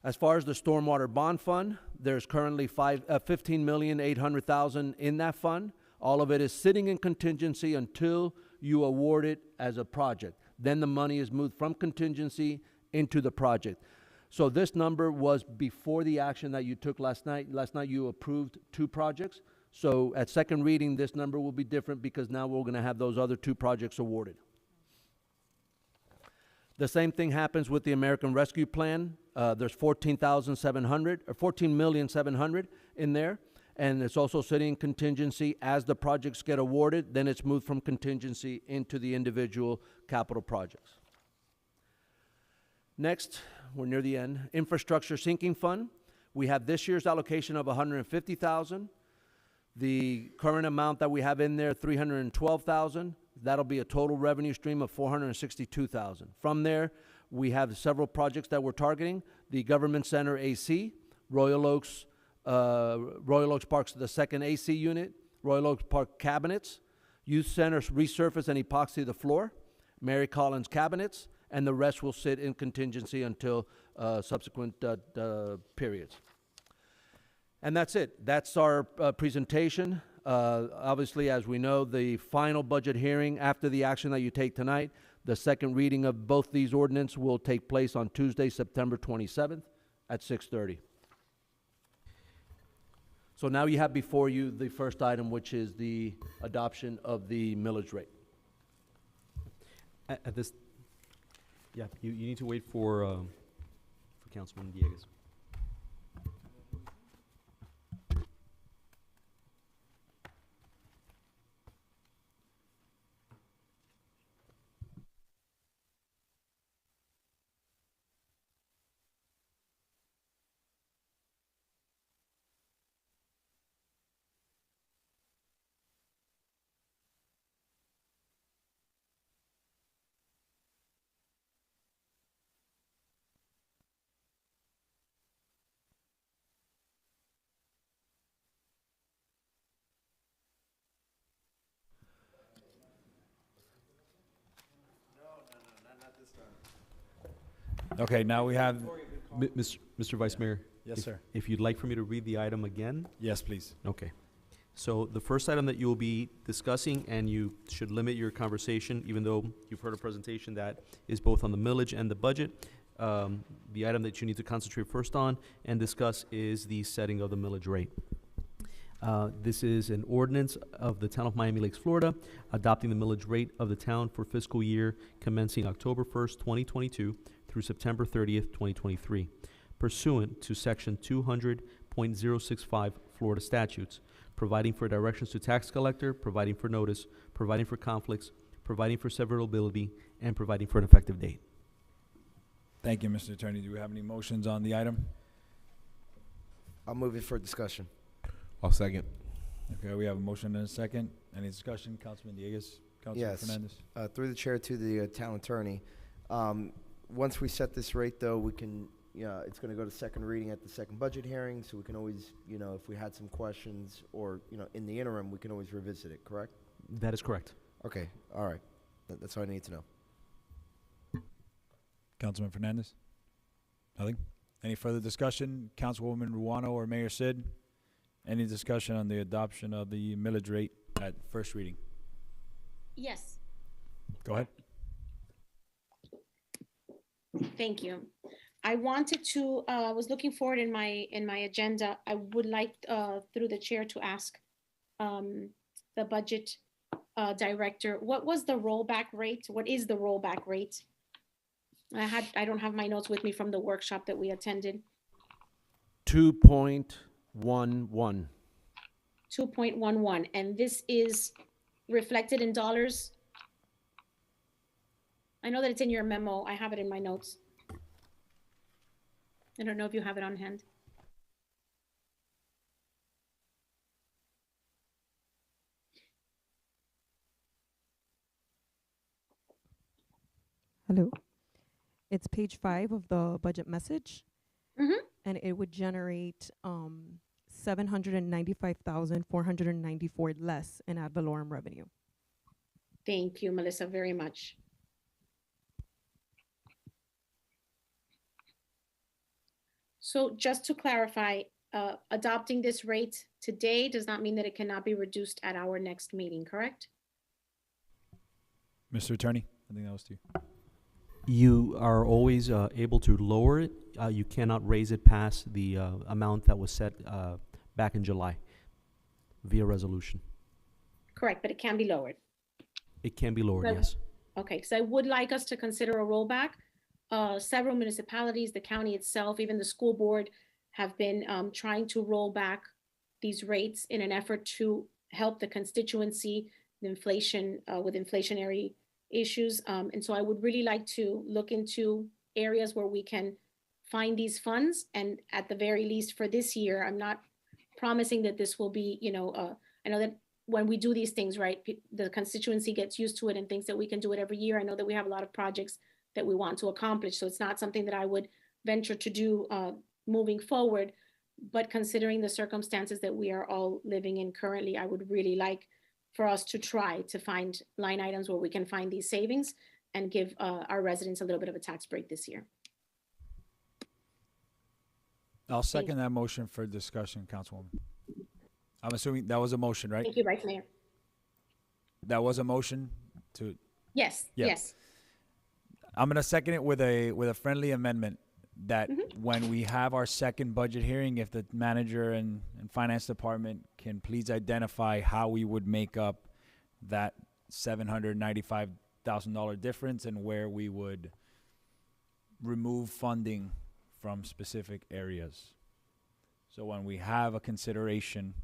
As far as the stormwater bond fund, there's currently $15,800,000 in that fund. All of it is sitting in contingency until you award it as a project. Then the money is moved from contingency into the project. So this number was before the action that you took last night. Last night you approved 2 projects. So at second reading, this number will be different because now we're going to have those other 2 projects awarded. The same thing happens with the American Rescue Plan. There's $14,700 or $14,700,000 in there, and it's also sitting in contingency. As the projects get awarded, then it's moved from contingency into the individual capital projects. Next, we're near the end. Infrastructure sinking fund. We have this year's allocation of $150,000. The current amount that we have in there, $312,000. That'll be a total revenue stream of $462,000. From there, we have several projects that we're targeting: the Government Center AC, Royal Oaks Park's the second AC unit, Royal Oaks Park cabinets, Youth Center resurface and epoxy the floor, Mary Collins cabinets, and the rest will sit in contingency until subsequent periods. And that's it. That's our presentation. Obviously, as we know, the final budget hearing after the action that you take tonight, the second reading of both these ordinances will take place on Tuesday, September 27th at 6:30. So now you have before you the first item, which is the adoption of the millage rate. At this, yeah, you need to wait for Councilman Dieguez. Okay, now we have, Mr. Vice Mayor? Yes, sir. If you'd like for me to read the item again? yes, please. Okay. So the first item that you will be discussing, and you should limit your conversation, even though you've heard a presentation that is both on the millage and the budget. The item that you need to concentrate first on and discuss is the setting of the millage rate. This is an ordinance of the Town of Miami Lakes, Florida, adopting the millage rate of the town for fiscal year commencing October 1st, 2022 through September 30th, 2023, pursuant to Section 200.065 Florida statutes, providing for directions to tax collector, providing for notice, providing for conflicts, providing for severability, and providing for an effective date. Thank you, Mr. Attorney. Do we have any motions on the item? I'll move it for discussion. I'll second. Okay, we have a motion and a second. Any discussion? Councilman Dieguez? Councilman Yes. Fernandez? Through the chair to the town attorney. Once we set this rate, though, we can, it's going to go to second reading at the second budget hearing, so we can always, if we had some questions or, in the interim, we can always revisit it, correct? That is correct. Okay, all right. That's all I need to know. Councilman Fernandez? Nothing? Any further discussion? Councilwoman Ruano or Mayor Sid? Any discussion on the adoption of the millage rate at first reading? Yes, Go ahead. thank you. I wanted to, was looking forward in my agenda. I would like, through the chair, to ask the budget director, what was the rollback rate? What is the rollback rate? I don't have my notes with me from the workshop that we attended. 2.11. 2.11, and this is reflected in dollars? I know that it's in your memo. I have it in my notes. I don't know if you have it on hand. Hello. It's page 5 of the budget message. Mm-hmm. And it would generate 795,494 less in ad valorem revenue. Thank you, Melissa, very much. So just to clarify, adopting this rate today does not mean that it cannot be reduced at our next meeting, correct? Mr. Attorney, I think that was to you. You are always able to lower it. You cannot raise it past the amount that was set back in July via resolution. Correct, but it can be lowered. It can be lowered, Right. yes. Okay, because I would like us to consider a rollback. Several municipalities, the county itself, even the school board have been trying to roll back these rates in an effort to help the constituency, the inflation, with inflationary issues. And so I would really like to look into areas where we can find these funds. And at the very least for this year, I'm not promising that this will be, I know that when we do these things, right, the constituency gets used to it and thinks that we can do it every year. I know that we have a lot of projects that we want to accomplish. So it's not something that I would venture to do moving forward. But considering the circumstances that we are all living in currently, I would really like for us to try to find line items where we can find these savings and give our residents a little bit of a tax break this year. I'll second that motion for discussion, Councilwoman. I'm assuming that was a motion, right? Thank you, Vice Mayor. That was a motion to, Yes, Yeah. yes. I'm gonna second it with a friendly amendment that when we have our second budget hearing, if the manager and finance department can please identify how we would make up that $795,000 difference and where we would remove funding from specific areas. So when we have a consideration,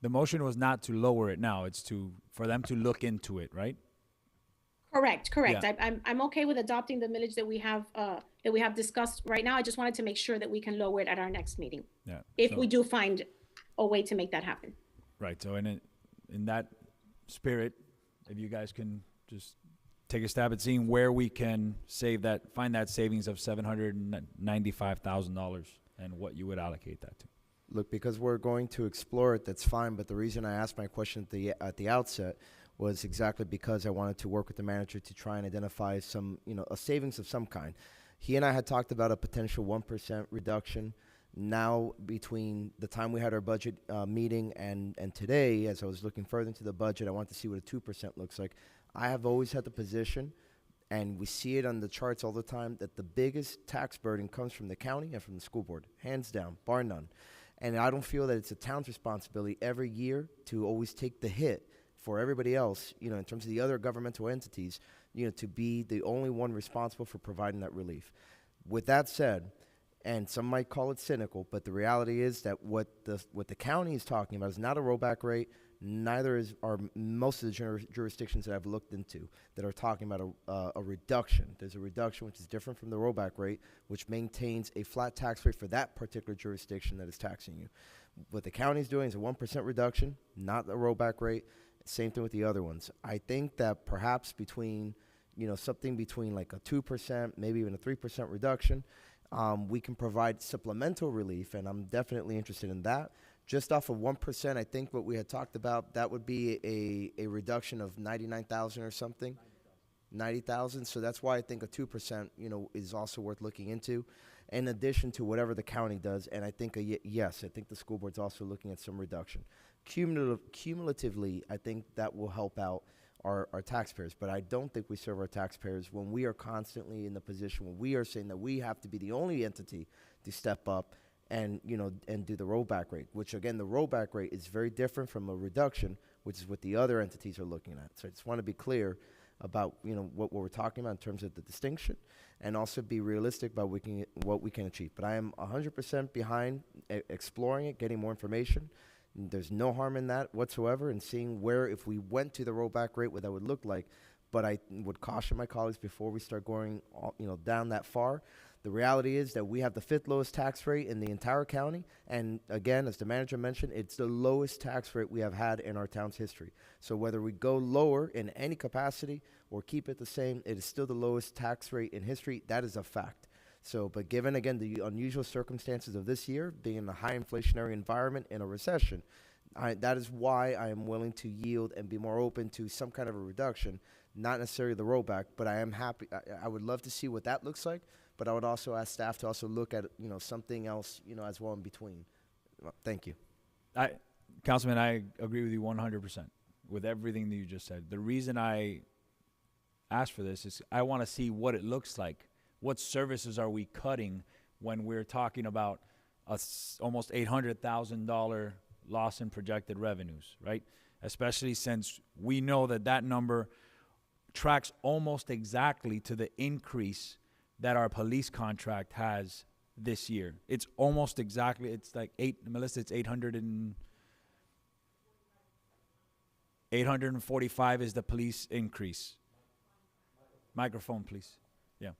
the motion was not to lower it now, it's for them to look into it, right? Correct. Yeah. I'm okay with adopting the millage that we have discussed right now. I just wanted to make sure that we can lower it at our next meeting, Yeah. if so- we do find a way to make that happen. Right, so in that spirit, if you guys can just take a stab at seeing where we can find that savings of $795,000 and what you would allocate that to. Look, because we're going to explore it, that's fine, but the reason I asked my question at the outset was exactly because I wanted to work with the manager to try and identify some, a savings of some kind. He and I had talked about a potential 1% reduction. Now, between the time we had our budget meeting and today, as I was looking further into the budget, I want to see what a 2% looks like. I have always had the position, and we see it on the charts all the time, that the biggest tax burden comes from the county and from the school board, hands down, bar none. And I don't feel that it's a town's responsibility every year to always take the hit for everybody else, in terms of the other governmental entities, to be the only one responsible for providing that relief. With that said, and some might call it cynical, but the reality is that what the county is talking about is not a rollback rate. Neither are most of the jurisdictions that I've looked into that are talking about a reduction. There's a reduction which is different from the rollback rate, which maintains a flat tax rate for that particular jurisdiction that is taxing you. What the county is doing is a 1% reduction, not a rollback rate. Same thing with the other ones. I think that perhaps between, something between like a 2%, maybe even a 3% reduction, we can provide supplemental relief, and I'm definitely interested in that. Just off of 1%, I think what we had talked about, that would be a reduction of 99,000 or something. 90,000. So that's why I think a 2%, is also worth looking into, in addition to whatever the county does. And I think, yes, I think the school board's also looking at some reduction. Cumulatively, I think that will help out our taxpayers. But I don't think we serve our taxpayers when we are constantly in the position where we are saying that we have to be the only entity to step up and do the rollback rate, which again, the rollback rate is very different from a reduction, which is what the other entities are looking at. So I just want to be clear about what we're talking about in terms of the distinction, and also be realistic about what we can achieve. But I am 100% behind exploring it, getting more information. There's no harm in that whatsoever, and seeing where, if we went to the rollback rate, what that would look like. But I would caution my colleagues before we start going down that far. The reality is that we have the 5th lowest tax rate in the entire county. And again, as the manager mentioned, it's the lowest tax rate we have had in our town's history. So whether we go lower in any capacity or keep it the same, it is still the lowest tax rate in history. That is a fact. So, but given, again, the unusual circumstances of this year, being in a high inflationary environment in a recession, that is why I am willing to yield and be more open to some kind of a reduction, not necessarily the rollback, but I am happy. I would love to see what that looks like. But I would also ask staff to also look at, something else, as well in between. Thank you. Councilman, I agree with you 100% with everything that you just said. The reason I asked for this is I want to see what it looks like. What services are we cutting when we're talking about almost $800,000 loss in projected revenues, right? Especially since we know that number tracks almost exactly to the increase that our police contract has this year. It's almost exactly, it's like Melissa, it's 845 is the police increase. Microphone, please. Yeah.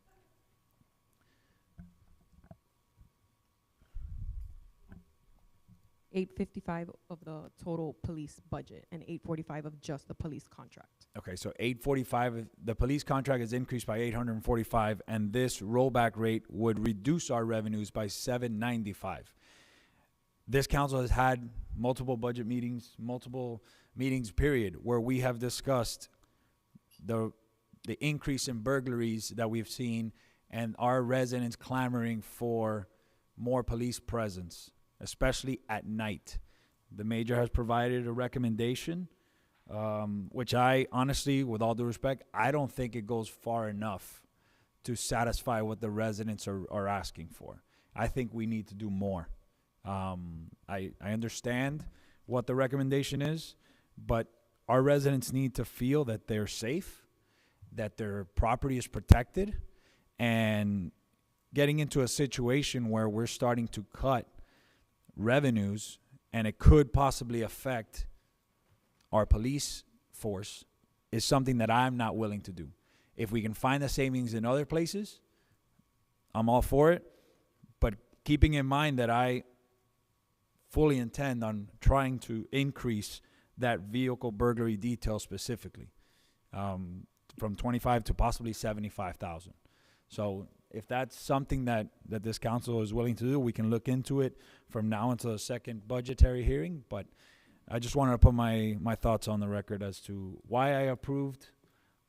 $855 of the total police budget and $845 of just the police contract. Okay, so 845, the police contract is increased by 845, and this rollback rate would reduce our revenues by 795. This council has had multiple budget meetings, period, where we have discussed the increase in burglaries that we've seen and our residents clamoring for more police presence, especially at night. The mayor has provided a recommendation, which I honestly, with all due respect, I don't think it goes far enough to satisfy what the residents are asking for. I think we need to do more. I understand what the recommendation is, but our residents need to feel that they're safe, that their property is protected, and getting into a situation where we're starting to cut revenues and it could possibly affect our police force is something that I'm not willing to do. If we can find the savings in other places, I'm all for it, but keeping in mind that I fully intend on trying to increase that vehicle burglary detail specifically, from 25 to possibly 75,000. So if that's something that this council is willing to do, we can look into it from now until the second budgetary hearing. But I just wanted to put my thoughts on the record as to why I approved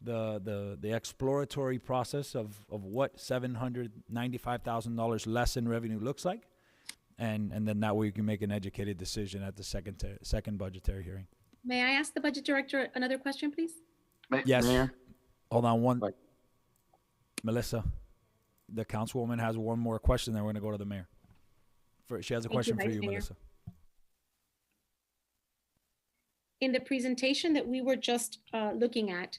the exploratory process of what $795,000 less in revenue looks like. And then that way you can make an educated decision at the second budgetary hearing. May I ask the budget director another question, please? Yes. Mayor? Hold on one. Right. Melissa, the councilwoman has one more question, then we're going to go to the mayor. She has a Thank you, question for Vice you, Mayor. Melissa. In the presentation that we were just looking at,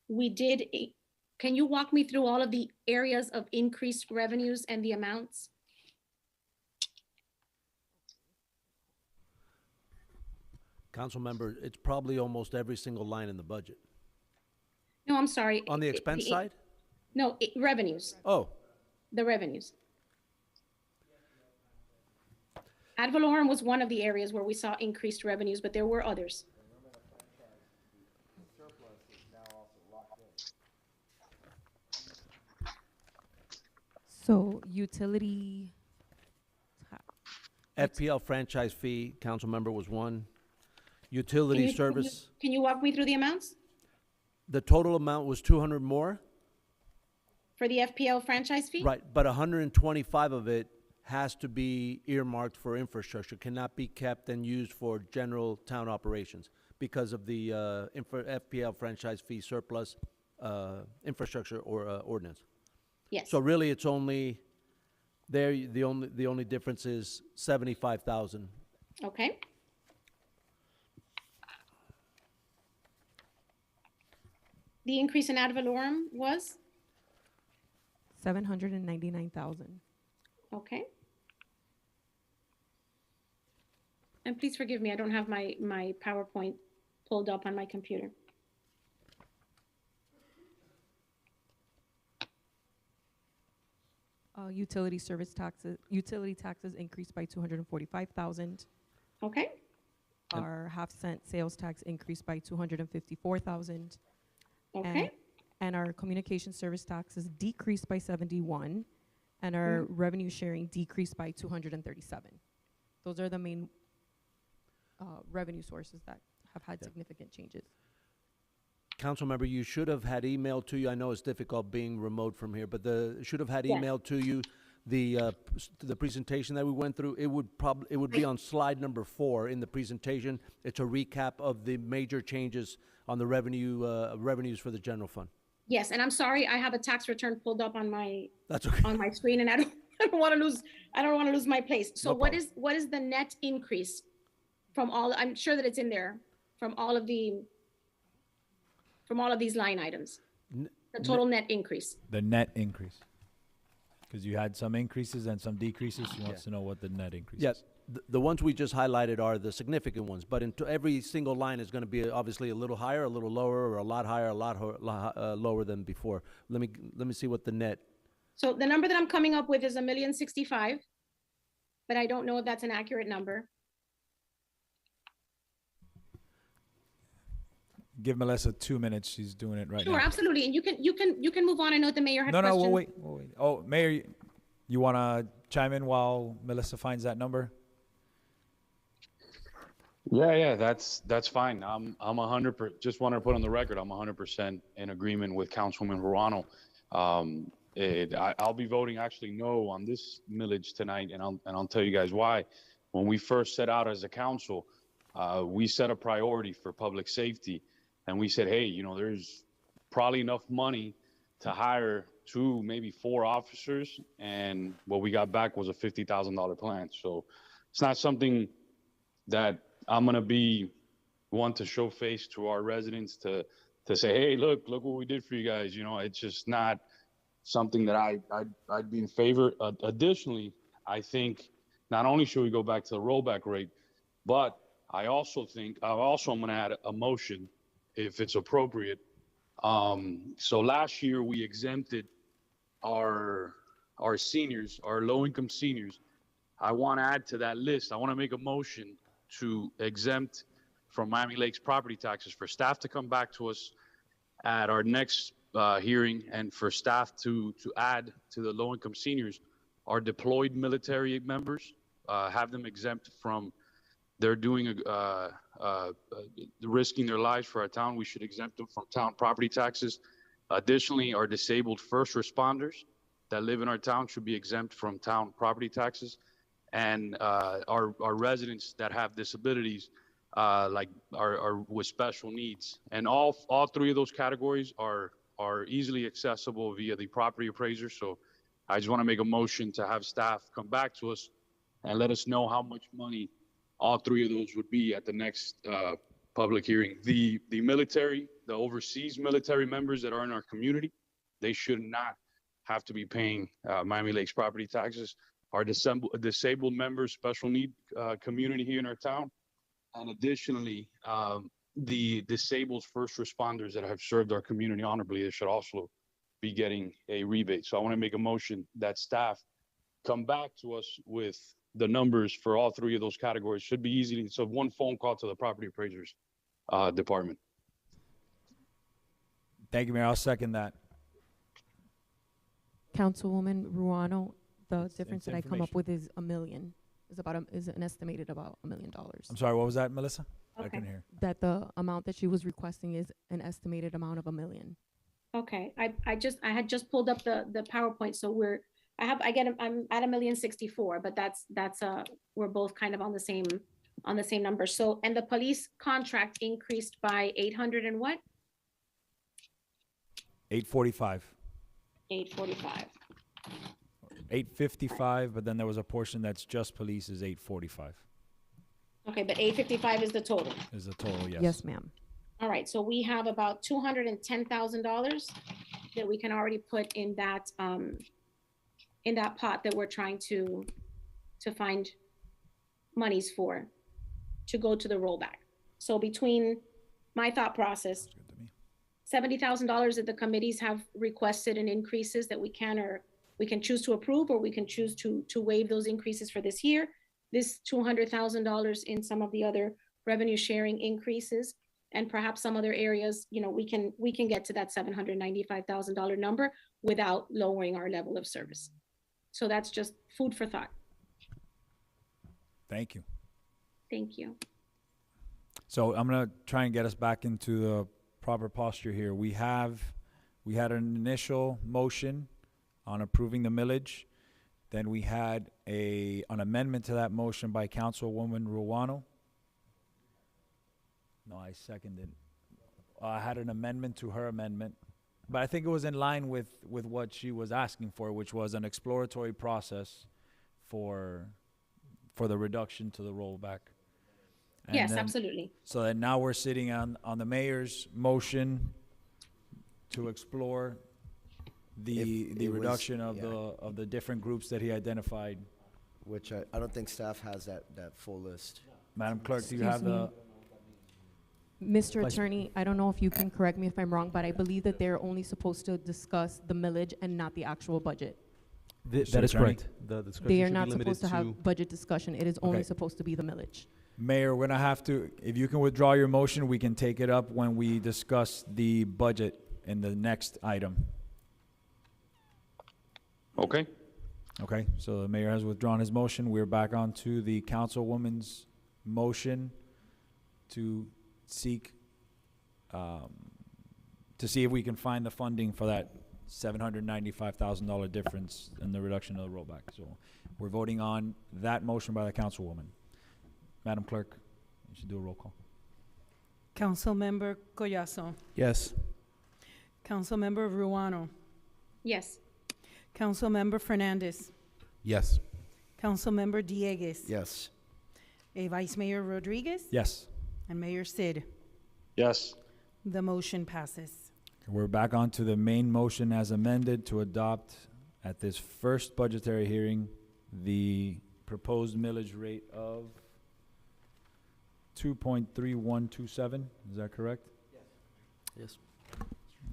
can you walk me through all of the areas of increased revenues and the amounts? Council member, it's probably almost every single line in the budget. No, I'm sorry. On the expense side? No, revenues, Oh, the revenues. Ad valorem was one of the areas where we saw increased revenues, but there were others. So utility, FPL franchise fee, council member, was one. Utility service, Can you walk me through the amounts the total amount was 200 more, for the FPL franchise fee? right, but 125 of it has to be earmarked for infrastructure, cannot be kept and used for general town operations because of the FPL franchise fee surplus infrastructure or ordinance. Yes. So really, it's only, the only difference is 75,000. Okay. The increase in ad valorem was? 799,000. Okay. And please forgive me, I don't have my PowerPoint pulled up on my computer. Utility taxes increased by 245,000. Okay. Our half-cent sales tax increased by 254,000. Okay. And our communication service taxes decreased by 71, and our revenue sharing decreased by 237. Those are the main revenue sources that have had significant changes. Councilmember, you should have had emailed to you, I know it's difficult being remote from here, but should have had Yes. emailed to you the presentation that we went through. It would be on slide number 4 in the presentation. It's a recap of the major changes on the revenues for the general fund. Yes, and I'm sorry, I have a tax return pulled up on my That's okay. on my screen, and I don't want to lose my place. So No what is the net increase from all? I'm sure that it's in there from all of these line items. The total net increase. The net increase. Because you had some increases and some decreases. She wants to know what the net increase is. Yes, the ones we just highlighted are the significant ones, but into every single line is gonna be obviously a little higher, a little lower, or a lot higher, a lot lower than before. Let me see what the net. So the number that I'm coming up with is 1,065,000, but I don't know if that's an accurate number. Give Melissa 2 minutes. She's doing it right Sure, now. absolutely, and you can move on. I know the mayor had No, questions. we'll wait. Oh, Mayor, you want to chime in while Melissa finds that number? Yeah, that's fine. I'm 100%. Just want to put on the record, I'm 100% in agreement with Councilwoman Ruano. I'll be voting actually no on this millage tonight, and I'll tell you guys why. When we first set out as a council, we set a priority for public safety, and we said, hey, there's probably enough money to hire 2, maybe 4 officers, and what we got back was a $50,000 plan. So it's not something that I'm gonna be one to show face to our residents to say, hey, look what we did for you guys. It's just not something that I'd be in favor. Additionally, I think not only should we go back to the rollback rate, but I also think I'm gonna add a motion if it's appropriate. So last year we exempted our seniors, our low-income seniors. I want to add to that list. I want to make a motion to exempt from Miami Lakes property taxes for staff to come back to us at our next hearing, and for staff to add to the low-income seniors our deployed military members, have them exempt from they're doing risking their lives for our town. We should exempt them from town property taxes. Additionally, our disabled first responders that live in our town should be exempt from town property taxes. And our residents that have disabilities, like are with special needs, and all 3 of those categories are easily accessible via the property appraiser. So I just want to make a motion to have staff come back to us and let us know how much money all 3 of those would be at the next public hearing. The military, the overseas military members that are in our community, they should not have to be paying Miami Lakes property taxes. Our disabled members, special need community here in our town, and additionally, the disabled first responders that have served our community honorably, they should also be getting a rebate. So I want to make a motion that staff come back to us with the numbers for all 3 of those categories. Should be easy. So one phone call to the property appraisers department. Thank you, Mayor. I'll second that. Councilwoman Ruano, the difference Same that I come up information. with is $1 million. Is an estimated about $1 million. I'm sorry, what was that, Melissa? I Okay. couldn't hear. That the amount that she was requesting is an estimated amount of $1 million. Okay, I had just pulled up the PowerPoint, so I'm at 1,064,000, but that's we're both kind of on the same number. So, and the police contract increased by 800 and what? 845. 845. 855, but then there was a portion that's just police is 845 Okay, but 855 is the total. is the total, yes. Yes, ma'am. All right, so we have about $210,000 that we can already put in that pot that we're trying to find monies for, to go to the rollback. So between my thought process, Good to me. $70,000 that the committees have requested in increases that we can choose to approve, or we can choose to waive those increases for this year. This $200,000 in some of the other revenue sharing increases, and perhaps some other areas, we can get to that $795,000 number without lowering our level of service. So that's just food for thought. Thank you. Thank you. So I'm going to try and get us back into the proper posture here. We had an initial motion on approving the millage. Then we had an amendment to that motion by Councilwoman Ruano. No, I seconded. I had an amendment to her amendment, but I think it was in line with what she was asking for, which was an exploratory process for the reduction to the rollback. And Yes, then- absolutely. So that now we're sitting on the mayor's motion to explore the it was- reduction of yeah. the different groups that he identified. Which I don't think staff has that full list. Madam Clerk, do you Excuse have the? Mr. Vice- Attorney, I don't know if you can correct me if I'm wrong, but I believe that they're only supposed to discuss the millage and not the actual budget. Mr. That is Attorney? correct. The discussion They are should be not limited supposed to have budget discussion. It is only Okay. supposed to be the millage. Mayor, we're gonna have to, if you can withdraw your motion, we can take it up when we discuss the budget in the next item. Okay. Okay, so the mayor has withdrawn his motion. We're back on to the councilwoman's motion to seek, to see if we can find the funding for that $795,000 difference in the reduction of the rollback. So we're voting on that motion by the councilwoman. Madam Clerk, you should do a roll call. Councilmember Collazo. Yes. Councilmember Ruano. Yes. Councilmember Fernandez. Yes. Councilmember Diegues. Yes. Vice Mayor Rodriguez. Yes. And Mayor Sid. Yes. The motion passes. We're back on to the main motion as amended to adopt at this first budgetary hearing the proposed millage rate of 2.3127. Is that correct? Yes.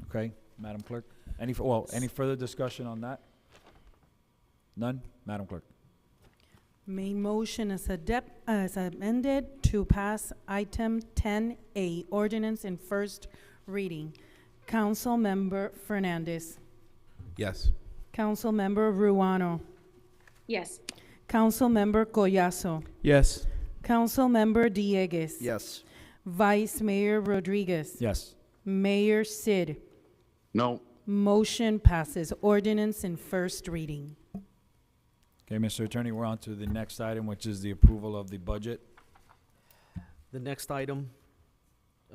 Okay, Madam Clerk. Any further discussion on that? None? Madam Clerk. Main motion is as amended to pass item 10A, ordinance in first reading. Councilmember Fernandez. Yes. Councilmember Ruano. Yes. Councilmember Collazo. Yes. Councilmember Diegues. Yes. Vice Mayor Rodriguez. Yes. Mayor Sid. No. Motion passes. Ordinance in first reading. Okay, Mr. Attorney, we're on to the next item, which is the approval of the budget. The next item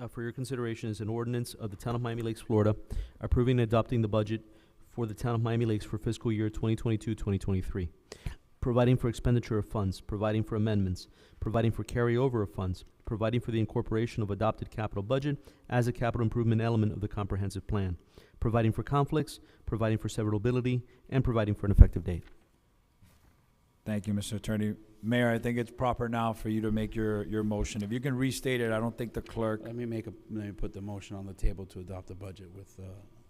for your consideration is an ordinance of the Town of Miami Lakes, Florida, approving and adopting the budget for the Town of Miami Lakes for fiscal year 2022-2023, providing for expenditure of funds, providing for amendments, providing for carryover of funds, providing for the incorporation of adopted capital budget as a capital improvement element of the comprehensive plan, providing for conflicts, providing for severability, and providing for an effective date. Thank you, Mr. Attorney. Mayor, I think it's proper now for you to make your motion. If you can restate it, I don't think the clerk. Let me put the motion on the table to adopt the budget with,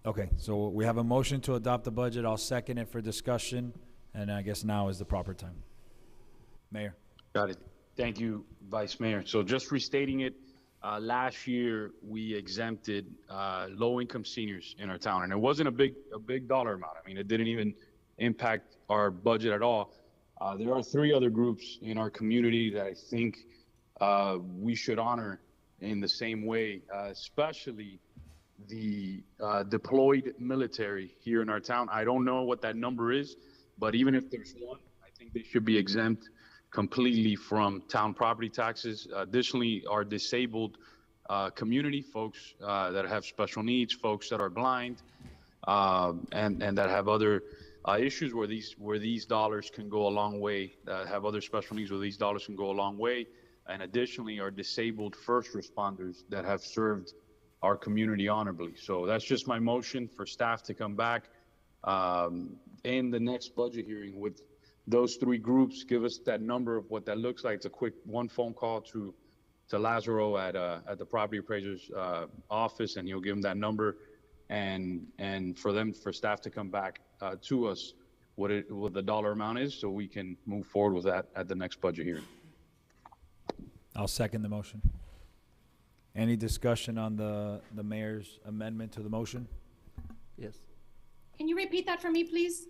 Okay, so we have a motion to adopt the budget. I'll second it for discussion, and I guess now is the proper time. Mayor. Got it. Thank you, Vice Mayor. So just restating it, last year we exempted low-income seniors in our town, and it wasn't a big dollar amount. I mean, it didn't even impact our budget at all. There are three other groups in our community that I think we should honor in the same way, especially the deployed military here in our town. I don't know what that number is, but even if there's one, I think they should be exempt completely from town property taxes. Additionally, our disabled community, folks that have special needs, folks that are blind, and that have other issues where these dollars can go a long way, have other special needs where these dollars can go a long way. And additionally, our disabled first responders that have served our community honorably. So that's just my motion for staff to come back in the next budget hearing with those three groups, give us that number of what that looks like. It's a quick one phone call to Lazaro at the property appraiser's office, and he'll give him that number, and for staff to come back to us what the dollar amount is, so we can move forward with that at the next budget hearing. I'll second the motion. Any discussion on the mayor's amendment to the motion? Yes. Can you repeat that for me, please?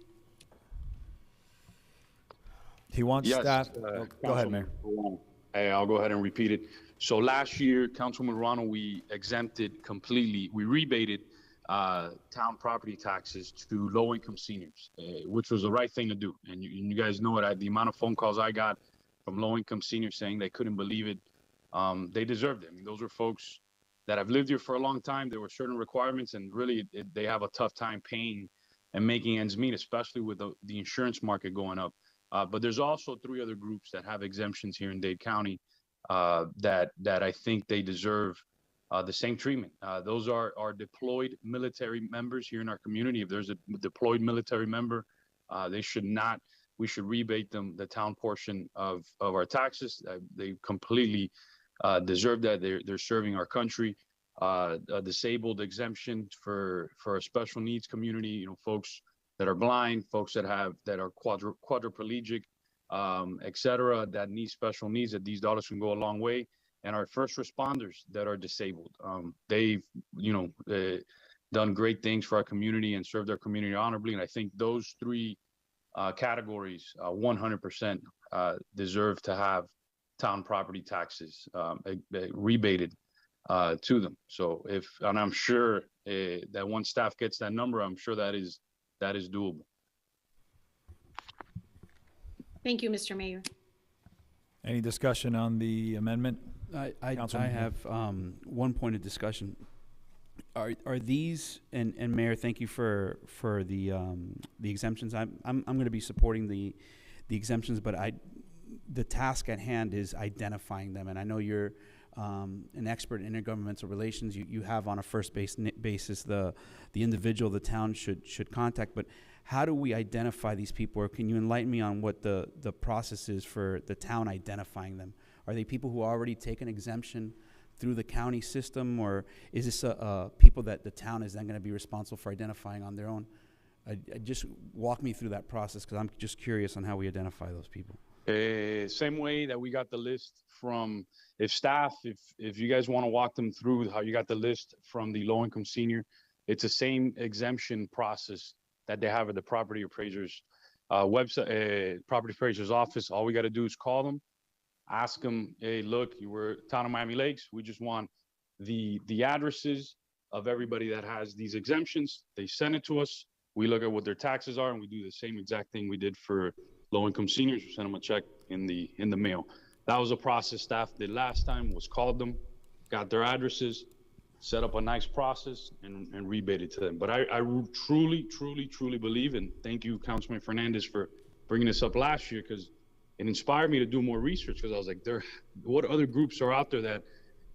He wants Yes, staff. Go ahead, Mayor. Hey, I'll go ahead and repeat it. So last year, Councilman Morano, we exempted completely, we rebated town property taxes to low-income seniors, which was the right thing to do. And you guys know it. The amount of phone calls I got from low-income seniors saying they couldn't believe it. They deserved it. I mean, those are folks that have lived here for a long time. There were certain requirements, and really they have a tough time paying and making ends meet, especially with the insurance market going up. But there's also three other groups that have exemptions here in Dade County that I think they deserve the same treatment. Those are our deployed military members here in our community. If there's a deployed military member, we should rebate them the town portion of our taxes. They completely deserve that. They're serving our country. A disabled exemption for a special needs community, folks that are blind, folks that are quadriplegic, et cetera, that need special needs, that these dollars can go a long way. And our first responders that are disabled. They've, done great things for our community and served our community honorably. And I think those three categories 100% deserve to have town property taxes rebated to them. So and I'm sure that once staff gets that number, I'm sure that is doable. Thank you, Mr. Mayor. Any discussion on the amendment? I Councilman Hill. have one point of discussion. Are these, and Mayor, thank you for the exemptions. I'm going to be supporting the exemptions, but the task at hand is identifying them, and I know you're an expert in intergovernmental relations. You have on a first basis the individual the town should contact, but how do we identify these people, or can you enlighten me on what the process is for the town identifying them? Are they people who already take an exemption through the county system, or is this people that the town is then going to be responsible for identifying on their own? Just walk me through that process, because I'm just curious on how we identify those people. Same way that we got the list from, if you guys want to walk them through how you got the list from the low-income senior, it's the same exemption process that they have at the property appraiser's website, property appraiser's office. All we got to do is call them, ask them, hey, look, you were town of Miami Lakes. We just want the addresses of everybody that has these exemptions. They send it to us. We look at what their taxes are, and we do the same exact thing we did for low-income seniors. We send them a check in the mail. That was a process staff did last time, was called them, got their addresses, set up a nice process, and rebated to them. But I truly, truly, truly believe, and thank you, Councilman Fernandez, for bringing this up last year, because it inspired me to do more research, because I was like, what other groups are out there that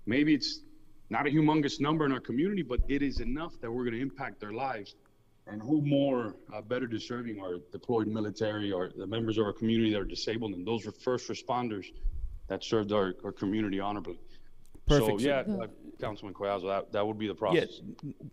maybe it's not a humongous number in our community, but it is enough that we're going to impact their lives. And who more better deserving our deployed military or the members of our community that are disabled, and those were first responders that served our community honorably. Perfect. So yeah, Councilman Collazo, that would be the process.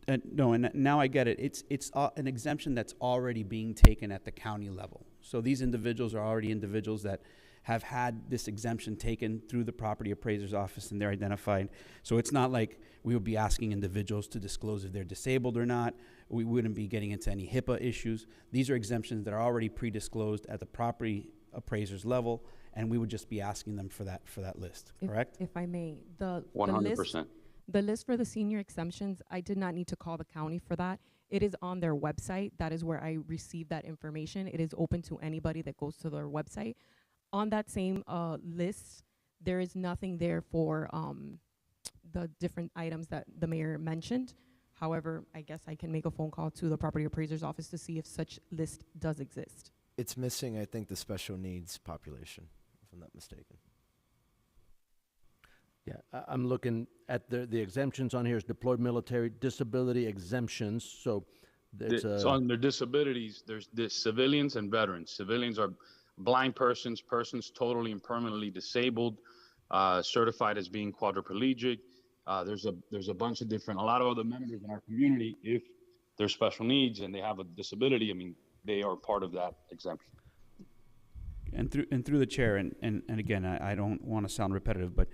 Yeah, no, and now I get it. It's an exemption that's already being taken at the county level. So these individuals are already individuals that have had this exemption taken through the property appraiser's office, and they're identified. So it's not like we would be asking individuals to disclose if they're disabled or not. We wouldn't be getting into any HIPAA issues. These are exemptions that are already pre-disclosed at the property appraiser's level, and we would just be asking them for that list, correct? If I may, the 100%. The list for the senior exemptions, I did not need to call the county for that. It is on their website. That is where I received that information. It is open to anybody that goes to their website. On that same list, there is nothing there for the different items that the mayor mentioned. However, I guess I can make a phone call to the property appraiser's office to see if such list does exist. It's missing, I think, the special needs population, if I'm not mistaken. Yeah, I'm looking at the exemptions on here is deployed military, disability exemptions, so it's So under disabilities, there's civilians and veterans. Civilians are blind persons totally and permanently disabled, certified as being quadriplegic. There's a bunch of a lot of other members in our community, if they're special needs and they have a disability, I mean, they are part of that exemption. And through the chair, and again, I don't want to sound repetitive, but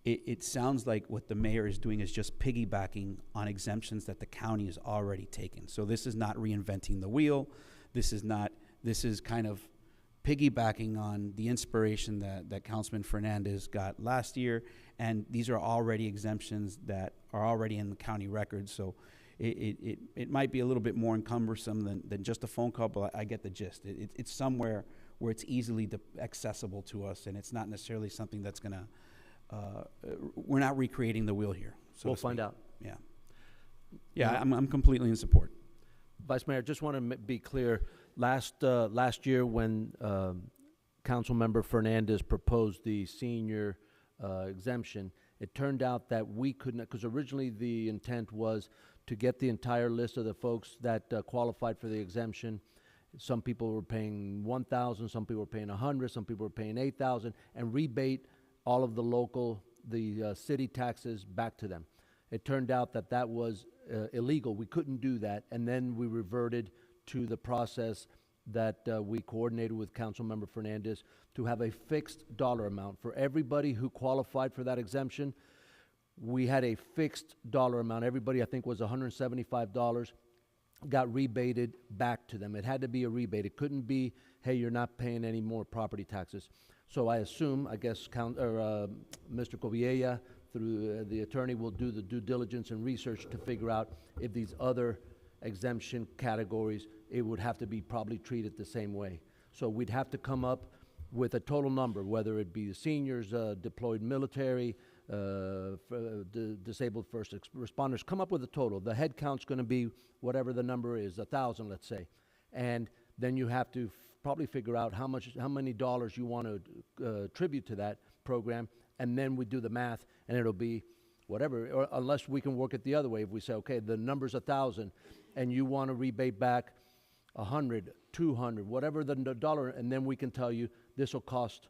it sounds like what the mayor is doing is just piggybacking on exemptions that the county has already taken. So this is not reinventing the wheel. This is kind of piggybacking on the inspiration that Councilman Fernandez got last year, and these are already exemptions that are already in the county records. So it might be a little bit more cumbersome than just a phone call, but I get the gist. It's somewhere where it's easily accessible to us, and it's not necessarily something that's going to we're not recreating the wheel here. So we'll find out. Yeah, I'm completely in support. Vice Mayor, just want to be clear. Last year, when Councilmember Fernandez proposed the senior exemption, It turned out that we could not, because originally the intent was to get the entire list of the folks that qualified for the exemption. Some people were paying 1,000, some people were paying 100, some people were paying 8,000, and rebate all of the city taxes back to them. It turned out that that was illegal. We couldn't do that, and then we reverted to the process that we coordinated with Councilmember Fernandez to have a fixed dollar amount. For everybody who qualified for that exemption, we had a fixed dollar amount. Everybody, I think, was $175, got rebated back to them. It had to be a rebate. It couldn't be, hey, you're not paying any more property taxes. So I assume, I guess, Mr. Coviella, through the attorney, will do the due diligence and research to figure out if these other exemption categories, it would have to be probably treated the same way. So we'd have to come up with a total number, whether it be the seniors, deployed military, disabled first responders, come up with a total. The head count's gonna be whatever the number is, 1,000, let's say. And then you have to probably figure out how many dollars you want to attribute to that program, and then we do the math, and it'll be whatever, or unless we can work it the other way. If we say, okay, the number's 1,000, and you want to rebate back 100, 200, whatever the dollar, and then we can tell you this will cost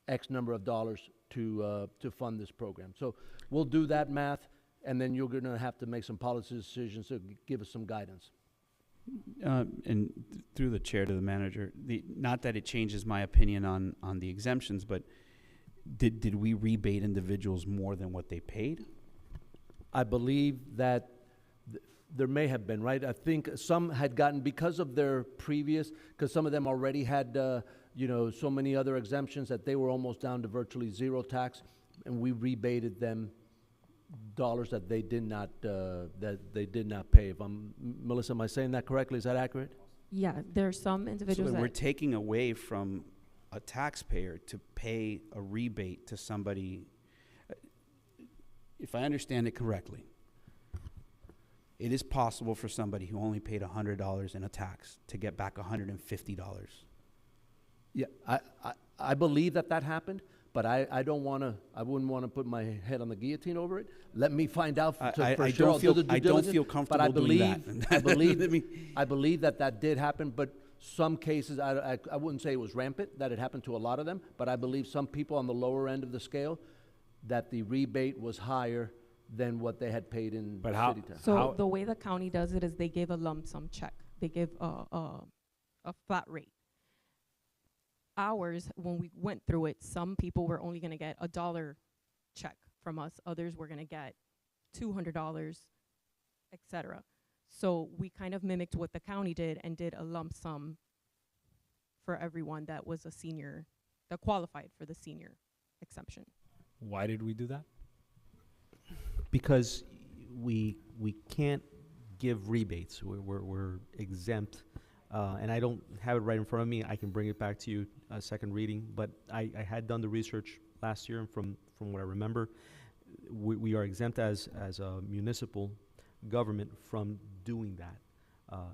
X number of dollars to fund this program. So we'll do that math, and then you're going to have to make some policy decisions to give us some guidance. And through the chair to the manager, not that it changes my opinion on the exemptions, but did we rebate individuals more than what they paid? I believe that there may have been, right? I think some had gotten, because of their previous, because some of them already had, so many other exemptions that they were almost down to virtually zero tax, and we rebated them dollars that they did not pay. Melissa, am I saying that correctly? Is that accurate? Yeah, there's some individuals So that we're taking away from a taxpayer to pay a rebate to somebody. If I understand it correctly, it is possible for somebody who only paid $100 in a tax to get back $150. Yeah, I believe that happened, but I wouldn't want to put my head on the guillotine over it. Let me find out for sure. I don't feel comfortable doing that. I believe that did happen, but some cases, I wouldn't say it was rampant, that it happened to a lot of them, but I believe some people on the lower end of the scale, that the rebate was higher than what they had paid in city tax. So the way the county does it is they give a lump sum check. They give a flat rate. Ours, when we went through it, some people were only going to get $1 check from us. Others were going to get $200, etc. So we kind of mimicked what the county did and did a lump sum for everyone that was a senior, that qualified for the senior exemption. Why did we do that? Because we can't give rebates. We're exempt. And I don't have it right in front of me. I can bring it back to you second reading. But I had done the research last year, and from what I remember, we are exempt as a municipal government from doing that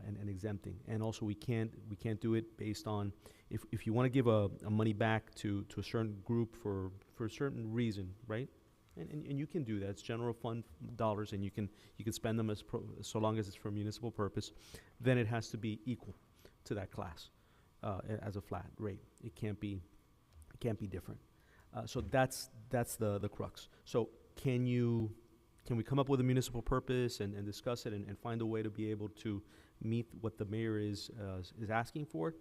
and exempting. And also we can't do it based on, if you want to give a money back to a certain group for a certain reason, right? And you can do that. It's general fund dollars, and you can spend them so long as it's for a municipal purpose. Then it has to be equal to that class as a flat rate. It can't be different. So that's the crux. So can we come up with a municipal purpose and discuss it and find a way to be able to meet what the mayor is asking for?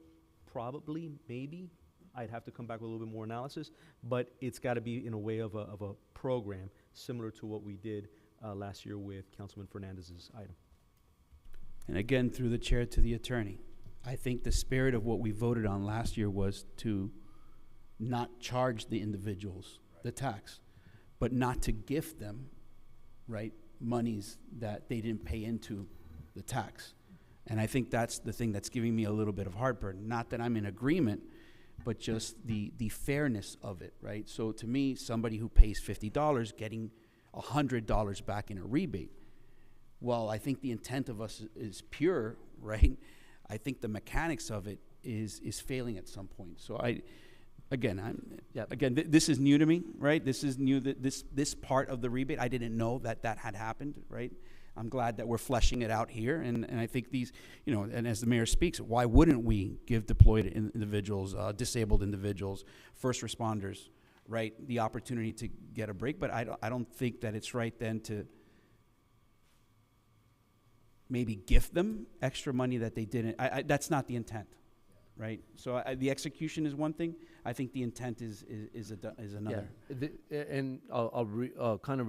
Probably, maybe. I'd have to come back with a little bit more analysis, but it's got to be in a way of a program similar to what we did last year with Councilman Fernandez's item. And again, through the chair to the attorney, I think the spirit of what we voted on last year was to not charge the individuals the tax, but not to gift them, right, monies that they didn't pay into the tax. And I think that's the thing that's giving me a little bit of heartburn. Not that I'm in agreement, but just the fairness of it, right? So to me, somebody who pays $50 getting $100 back in a rebate, well, I think the intent of us is pure, right? I think the mechanics of it is failing at some point. So This is new to me, right? This is new, that this part of the rebate, I didn't know that had happened, right? I'm glad that we're fleshing it out here, and I think these, and as the mayor speaks, why wouldn't we give deployed individuals, disabled individuals, first responders, right, the opportunity to get a break? But I don't think that it's right then to maybe gift them extra money that they didn't. That's not the intent, right? So the execution is one thing. I think the intent is another. Yeah. And I'll kind of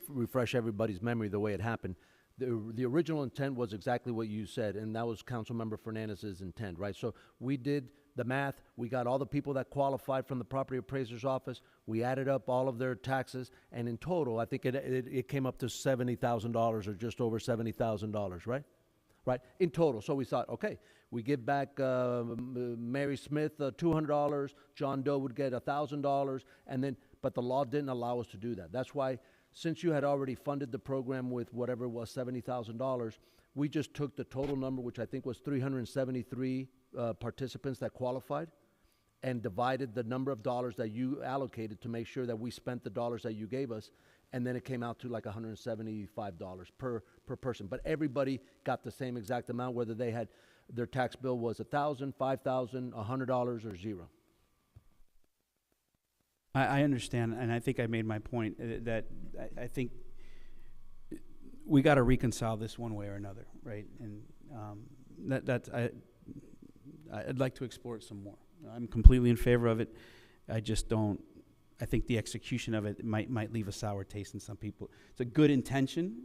refresh everybody's memory the way it happened. The original intent was exactly what you said, and that was Councilmember Fernandez's intent, right? So we did the math. We got all the people that qualified from the property appraiser's office. We added up all of their taxes, and in total, I think it came up to $70,000 or just over $70,000, right? Right, in total. So we thought, okay, we give back Mary Smith $200, John Doe would get $1,000, and then, but the law didn't allow us to do that. That's why, since you had already funded the program with whatever it was, $70,000, we just took the total number, which I think was 373 participants that qualified, and divided the number of dollars that you allocated to make sure that we spent the dollars that you gave us, and then it came out to like $175 per person. But everybody got the same exact amount, whether they had their tax bill was $1,000, $5,000, $100, or zero. I understand, and I think I made my point that I think we got to reconcile this one way or another, right? And I'd like to explore it some more. I'm completely in favor of it. I just don't. I think the execution of it might leave a sour taste in some people. It's a good intention,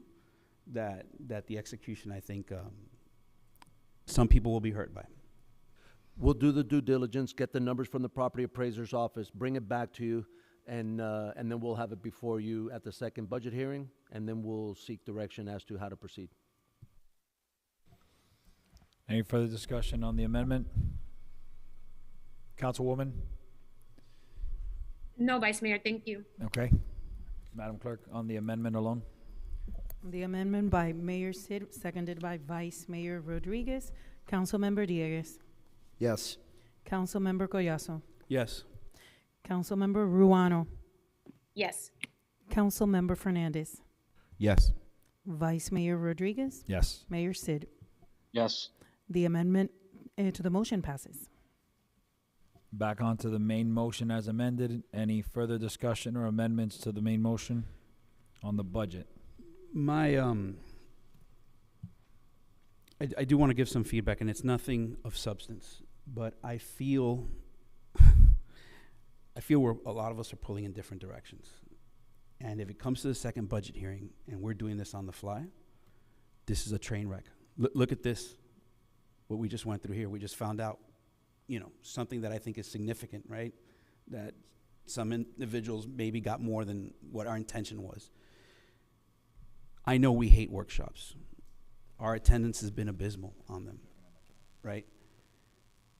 that the execution, I think, some people will be hurt by. We'll do the due diligence, get the numbers from the property appraiser's office, bring it back to you, and then we'll have it before you at the second budget hearing, and then we'll seek direction as to how to proceed. Any further discussion on the amendment? Councilwoman? No, Vice Mayor, thank you. Okay. Madam Clerk, on the amendment alone? The amendment by Mayor Sid, seconded by Vice Mayor Rodriguez. Councilmember Dieguez. Yes. Councilmember Collazo. Yes. Councilmember Ruano. Yes. Councilmember Fernandez. Yes. Vice Mayor Rodriguez. Yes. Mayor Sid. Yes. The amendment to the motion passes. Back onto the main motion as amended. Any further discussion or amendments to the main motion on the budget? I do want to give some feedback, and it's nothing of substance, but I feel a lot of us are pulling in different directions. And if it comes to the second budget hearing and we're doing this on the fly, this is a train wreck. Look at this, what we just went through here. We just found out, something that I think is significant, right? That some individuals maybe got more than what our intention was. I know we hate workshops. Our attendance has been abysmal on them, right?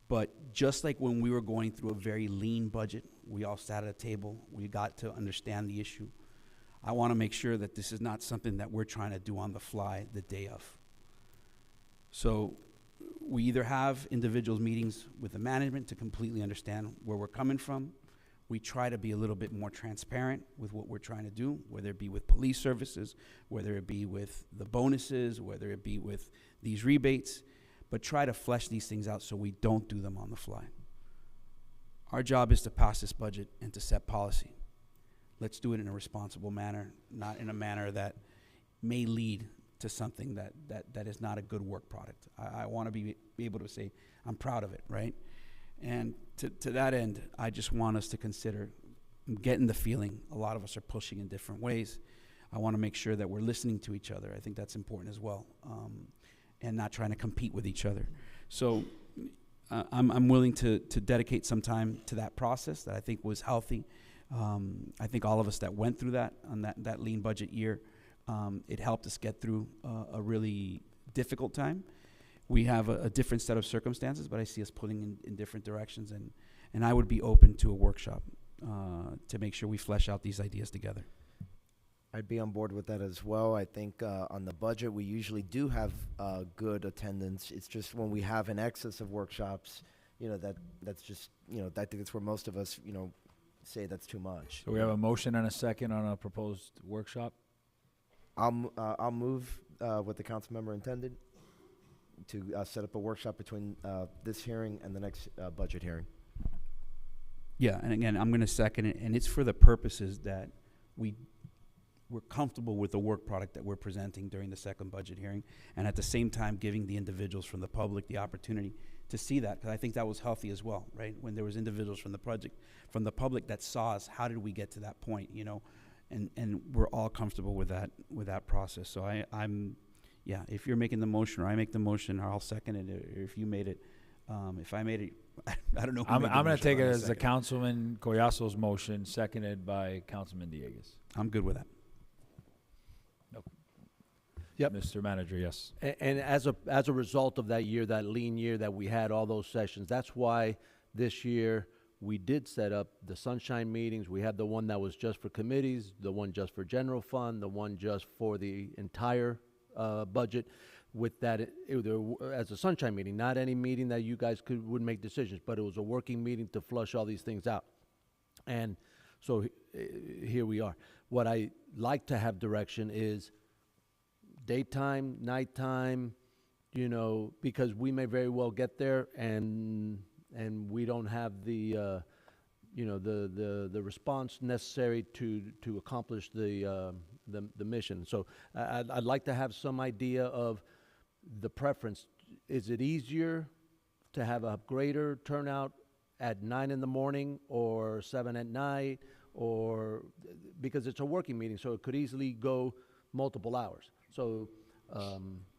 But just like when we were going through a very lean budget, we all sat at a table, we got to understand the issue. I want to make sure that this is not something that we're trying to do on the fly the day of. So we either have individuals meetings with the management to completely understand where we're coming from. We try to be a little bit more transparent with what we're trying to do, whether it be with police services, whether it be with the bonuses, whether it be with these rebates, but try to flesh these things out so we don't do them on the fly. Our job is to pass this budget and to set policy. Let's do it in a responsible manner, not in a manner that may lead to something that is not a good work product. I want to be able to say, I'm proud of it, right? And to that end, I just want us to consider, I'm getting the feeling a lot of us are pushing in different ways. I want to make sure that we're listening to each other. I think that's important as well, and not trying to compete with each other. So I'm willing to dedicate some time to that process that I think was healthy. I think all of us that went through that on that lean budget year, it helped us get through a really difficult time. We have a different set of circumstances, but I see us pulling in different directions, and I would be open to a workshop to make sure we flesh out these ideas together. I'd be on board with that as well. I think on the budget, we usually do have good attendance. It's just when we have an excess of workshops, that's just, I think that's where most of us, say that's too much. So we have a motion and a second on a proposed workshop. I'll move what the council member intended to set up a workshop between this hearing and the next budget hearing. Yeah, and again, I'm going to second it, and it's for the purposes that we're comfortable with the work product that we're presenting during the second budget hearing, and at the same time giving the individuals from the public the opportunity to see that, because I think that was healthy as well, right? When there was individuals from the public that saw us, how did we get to that point, and we're all comfortable with that process. So I'm, if you're making the motion or I make the motion, or I'll second it, or if you made it, if I made it, I don't know. I'm going to take it as the Councilman Collazo's motion, seconded by Councilman Dieguez. I'm good with that. Yep. Mr. Manager, yes. And as a result of that year, that lean year that we had all those sessions, that's why this year we did set up the sunshine meetings. We had the one that was just for committees, the one just for general fund, the one just for the entire budget. With that, as a sunshine meeting, not any meeting that you guys would make decisions, but it was a working meeting to flush all these things out. And so here we are. What I like to have direction is daytime, nighttime, because we may very well get there and we don't have the the response necessary to accomplish the mission. So I'd like to have some idea of the preference. Is it easier to have a greater turnout at 9 in the morning or 7 at night, or because it's a working meeting, so it could easily go multiple hours. So,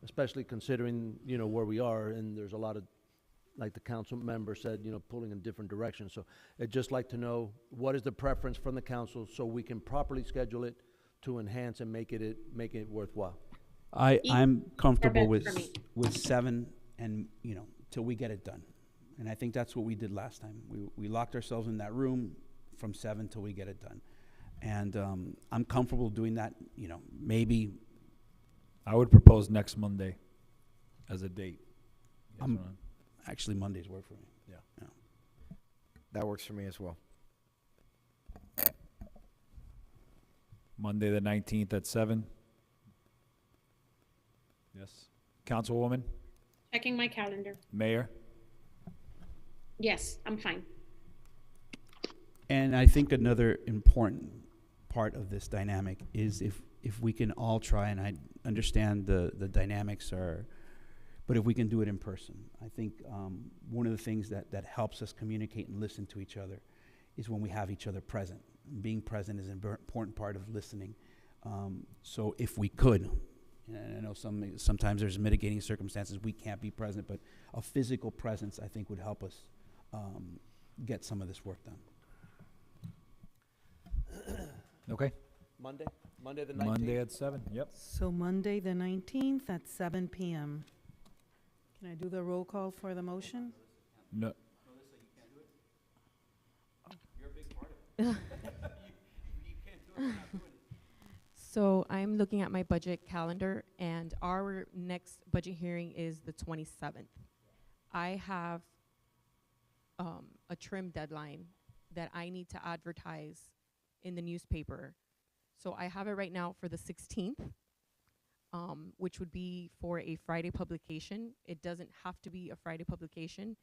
especially considering, where we are, and there's a lot of, like the council member said, pulling in different directions. So I'd just like to know what is the preference from the council so we can properly schedule it to enhance and make it worthwhile. I'm comfortable with 7 and, till we get it done. And I think that's what we did last time. We locked ourselves in that room from 7 till we get it done. And I'm comfortable doing that, maybe. I would propose next Monday as a date. Yes or no? Actually, Mondays work for me. Yeah. That works for me as well. Monday the 19th at 7. Yes. Councilwoman? Checking my calendar. Mayor? Yes, I'm fine. And I think another important part of this dynamic is if we can all try, and I understand the dynamics but if we can do it in person. I think one of the things that helps us communicate and listen to each other is when we have each other present. Being present is an important part of listening. So if we could, and I know sometimes there's mitigating circumstances, we can't be present, but a physical presence, I think, would help us get some of this work done. Okay. Monday the 19th. Monday at 7, yep. So Monday, the 19th at 7 p.m. Can I do the roll call for the motion? No. So I'm looking at my budget calendar, and our next budget hearing is the 27th. I have a trim deadline that I need to advertise in the newspaper. So I have it right now for the 16th, which would be for a Friday publication. It doesn't have to be a Friday publication.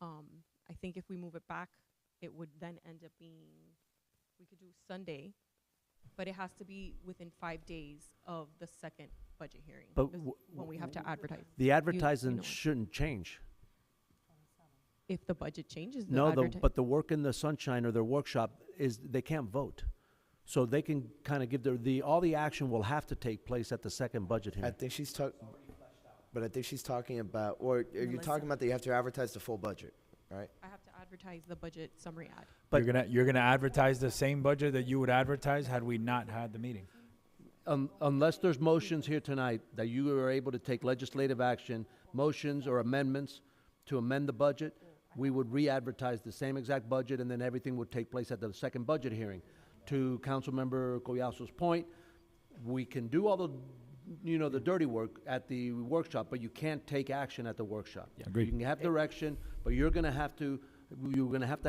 I think if we move it back, it would then end up being, we could do Sunday, but it has to be within 5 days of the second budget hearing. But when we have to advertise. The advertising shouldn't change. If the budget changes, But the work in the sunshine or their workshop is they can't vote. So they can kind of give all the action will have to take place at the second budget hearing. I think she's talking about, or are you talking about that you have to advertise the full budget, right? I have to advertise the budget summary ad. But you're gonna advertise the same budget that you would advertise had we not had the meeting. Unless there's motions here tonight that you are able to take legislative action, motions or amendments to amend the budget, we would re-advertise the same exact budget, and then everything would take place at the second budget hearing. To Councilmember Collazo's point, we can do all the, the dirty work at the workshop, but you can't take action at the workshop. Yeah, agreed. You can have direction, But you're gonna have to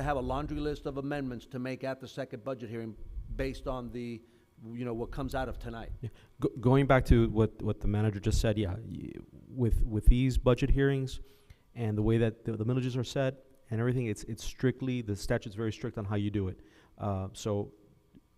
have a laundry list of amendments to make at the second budget hearing based on the, what comes out of tonight. Going back to what the manager just said, yeah, with these budget hearings and the way that the millages are set and everything, it's strictly, the statute's very strict on how you do it. So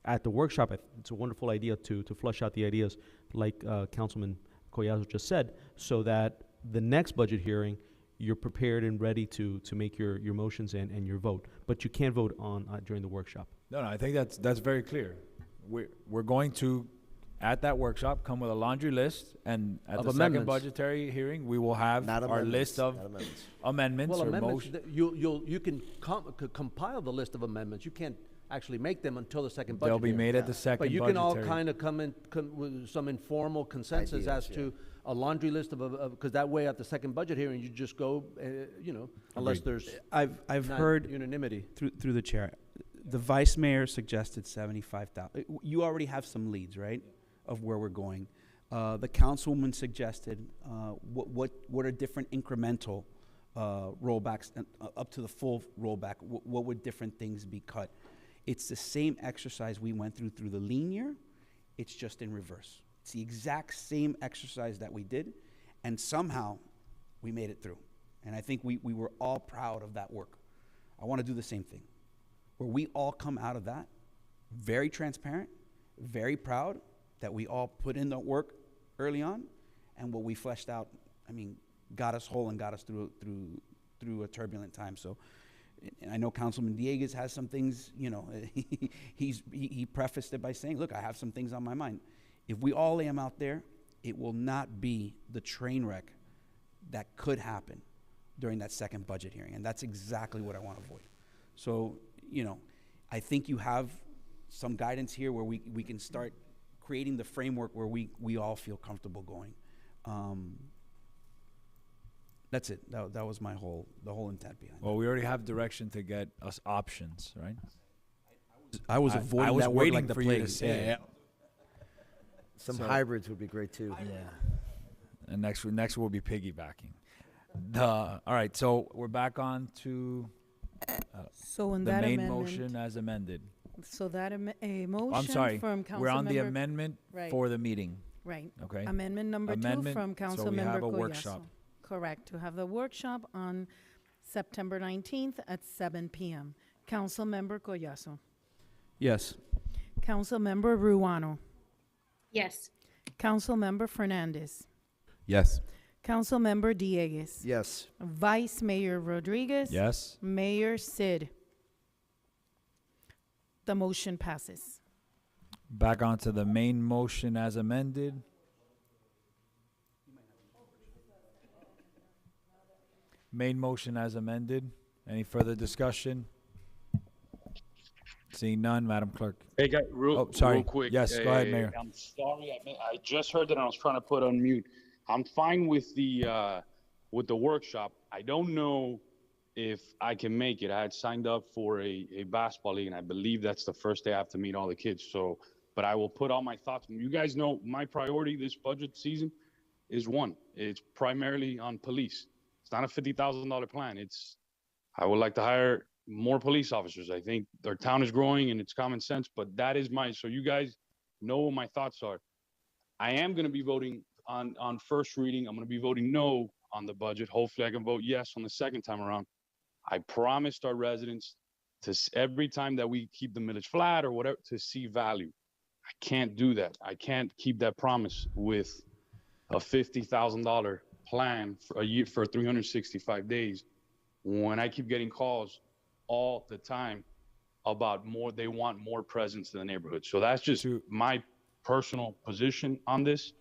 at the workshop, it's a wonderful idea to flush out the ideas, like Councilman Collazo just said, so that the next budget hearing, you're prepared and ready to make your motions and your vote. But you can't vote on during the workshop. No, I think that's very clear. We're going to, at that workshop, come with a laundry list, and at the second budgetary hearing, we will have our list of amendments Well, or amendments, motions. you can compile the list of amendments. You can't actually make them until the second budget They'll be hearing. made at the second But you budgetary. can all kind of come with some informal consensus as to a laundry list because that way at the second budget hearing, you just go, unless there's I've not heard unanimity. through the chair, the vice mayor suggested 75,000. You already have some leads, right, of where we're going. The councilwoman suggested what are different incremental rollbacks up to the full rollback. What would different things be cut? It's the same exercise we went through the lean year. It's just in reverse. It's the exact same exercise that we did, and somehow we made it through. And I think we were all proud of that work. I want to do the same thing, where we all come out of that very transparent, very proud that we all put in the work early on, and what we fleshed out, got us whole and got us through a turbulent time. So, and I know Councilman Dieguez has some things, he prefaced it by saying, look, I have some things on my mind. If we all lay them out there, it will not be the train wreck that could happen during that second budget hearing. And that's exactly what I want to avoid. So, I think you have some guidance here where we can start creating the framework where we all feel comfortable going. That's it. That was the whole intent behind it. Well, we already have direction to get us options, right? I was avoiding that word like the for you to plague. say it. Some hybrids would be great too. Yeah. And next we'll be piggybacking. All right, so we're back on to So in the that main amendment, motion as amended. so that a motion I'm sorry, from Councilmember. we're on the amendment Right. for the meeting. Right. Okay. Amendment number 2 Amendment, from Councilmember so we have a Collazo. workshop. Correct, to have the workshop on September 19th at 7 p.m. Councilmember Collazo. Yes. Councilmember Ruano. Yes. Councilmember Fernandez. Yes. Councilmember Dieguez. Yes. Vice Mayor Rodriguez. Yes. Mayor Sid. The motion passes. Back onto the main motion as amended. Main motion as amended. Any further discussion? Seeing none, Madam Clerk. Hey, guys, Oh, sorry. real quick. Yes, go ahead, Mayor. I'm sorry. I just heard that and I was trying to put on mute. I'm fine with the workshop. I don't know if I can make it. I had signed up for a basketball league, and I believe that's the first day I have to meet all the kids. So, but I will put all my thoughts. You guys know my priority this budget season is one. It's primarily on police. It's not a $50,000 plan. I would like to hire more police officers. I think our town is growing and it's common sense, but that is so you guys know what my thoughts are. I am going to be voting on first reading. I'm going to be voting no on the budget. Hopefully I can vote yes on the second time around. I promised our residents every time that we keep the millage flat or whatever, to see value. I can't do that. I can't keep that promise with a $50,000 plan for a year, for 365 days, when I keep getting calls all the time about they want more presence in the neighborhood. So that's just my personal position on this.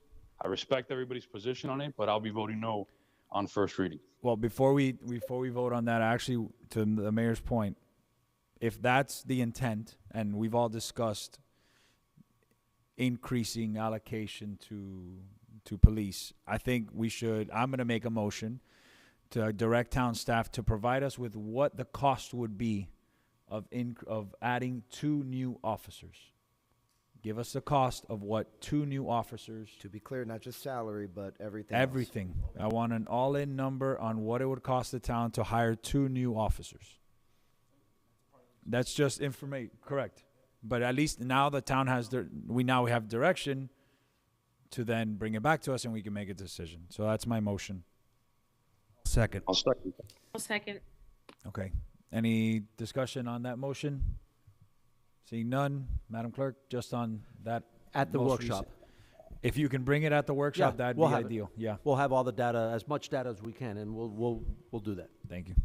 I respect everybody's position on it, but I'll be voting no on first reading. Well, before we vote on that, actually, to the mayor's point, if that's the intent, and we've all discussed increasing allocation to police, I think I'm going to make a motion to direct town staff to provide us with what the cost would be of adding 2 new officers. Give us the cost of what 2 new officers, To be clear, not just salary, but everything else. everything. I want an all-in number on what it would cost the town to hire 2 new officers. That's just information, correct. But at least now the town has, we have direction to then bring it back to us and we can make a decision. So that's my motion. Second. I'll second. I'll second. Okay. Any discussion on that motion? Seeing none, Madam Clerk, just on that. At the most workshop. If you can bring it at the workshop, Yeah, that'd we'll be have it. ideal. Yeah, We'll have all the data, as much data as we can, and we'll do that. thank you.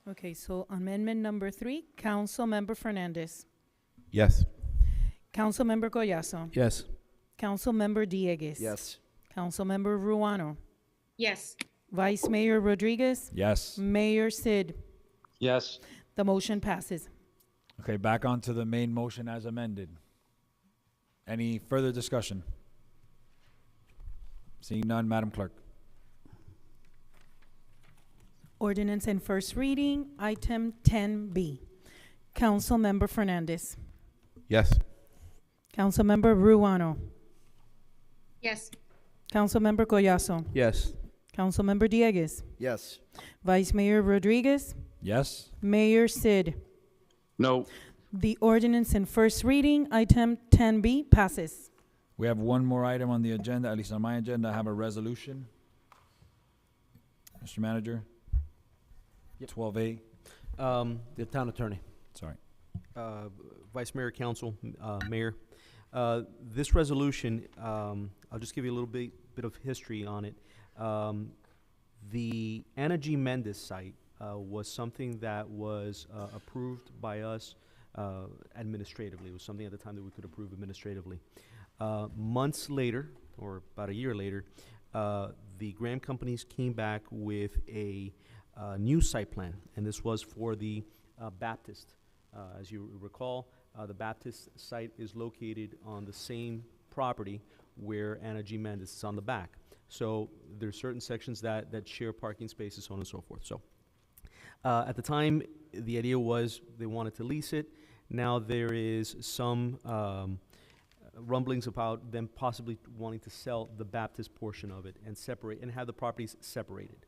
Okay, so amendment number 3, Councilmember Fernandez. Yes. Councilmember Collazo. Yes. Councilmember Diegues. Yes. Councilmember Ruano. Yes. Vice Mayor Rodriguez. Yes. Mayor Sid. Yes. The motion passes. Okay, back onto the main motion as amended. Any further discussion? Seeing none, Madam Clerk. Ordinance in first reading, item 10B. Councilmember Fernandez. Yes. Councilmember Ruano. Yes. Councilmember Collazo. Yes. Councilmember Diegues. Yes. Vice Mayor Rodriguez. Yes? Mayor Sid. No. The ordinance in first reading, item 10B, passes. We have one more item on the agenda, at least on my agenda. I have a resolution. Mr. Manager? 12A, The town attorney. sorry. Vice Mayor, Council, Mayor. This resolution, I'll just give you a little bit of history on it. The Ana G. Mendez site was something that was approved by us administratively. It was something at the time that we could approve administratively. Months later, or about a year later, the Graham companies came back with a new site plan, and this was for the Baptist. As you recall, the Baptist site is located on the same property where Ana G. Mendez is on the back. So there's certain sections that share parking spaces, so on and so forth. So at the time, the idea was they wanted to lease it. Now there is some rumblings about them possibly wanting to sell the Baptist portion of it and separate and have the properties separated.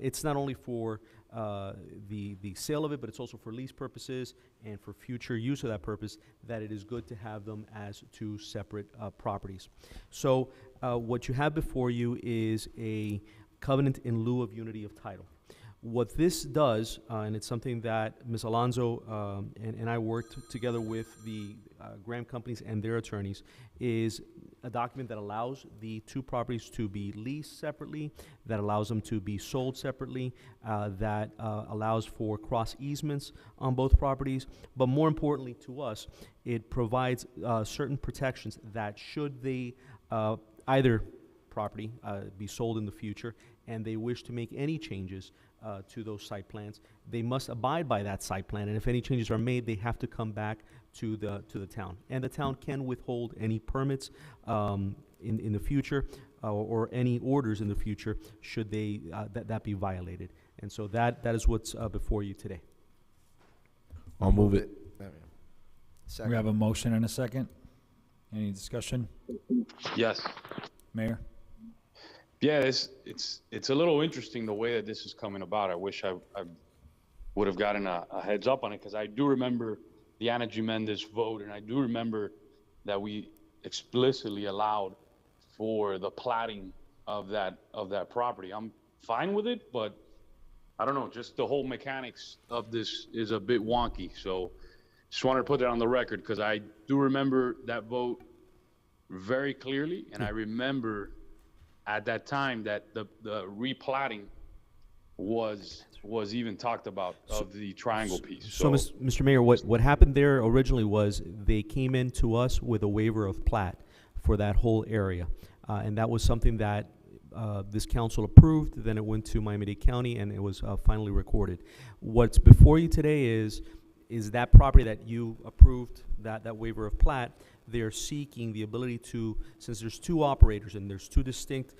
It's not only for the sale of it, but it's also for lease purposes and for future use of that purpose, that it is good to have them as 2 separate properties. So what you have before you is a covenant in lieu of unity of title. What this does, and it's something that Ms. Alonso and I worked together with the Graham companies and their attorneys, is a document that allows the 2 properties to be leased separately, that allows them to be sold separately, that allows for cross easements on both properties, but more importantly to us, it provides certain protections that should they either property be sold in the future and they wish to make any changes to those site plans, they must abide by that site plan, and if any changes are made, they have to come back to the town. And the town can withhold any permits in the future or any orders in the future should they that be violated. And so that is what's before you today. I'll move it. Second. We have a motion and a second. Any discussion? Yes. Mayor? Yeah, it's a little interesting the way that this is coming about. I wish I would have gotten a heads up on it, because I do remember the Ana G. Mendez vote, and I do remember that we explicitly allowed for the platting of that property. I'm fine with it, but I don't know, just the whole mechanics of this is a bit wonky. So just wanted to put that on the record, because I do remember that vote very clearly, and I remember at that time that the replatting was even talked about of the triangle piece. So, Mr. Mayor, what happened there originally was they came in to us with a waiver of plat for that whole area. And that was something that this council approved, then it went to Miami-Dade County, and it was finally recorded. What's before you today is that property that you approved, that waiver of plat. They're seeking the ability to, since there's 2 operators and there's 2 distinct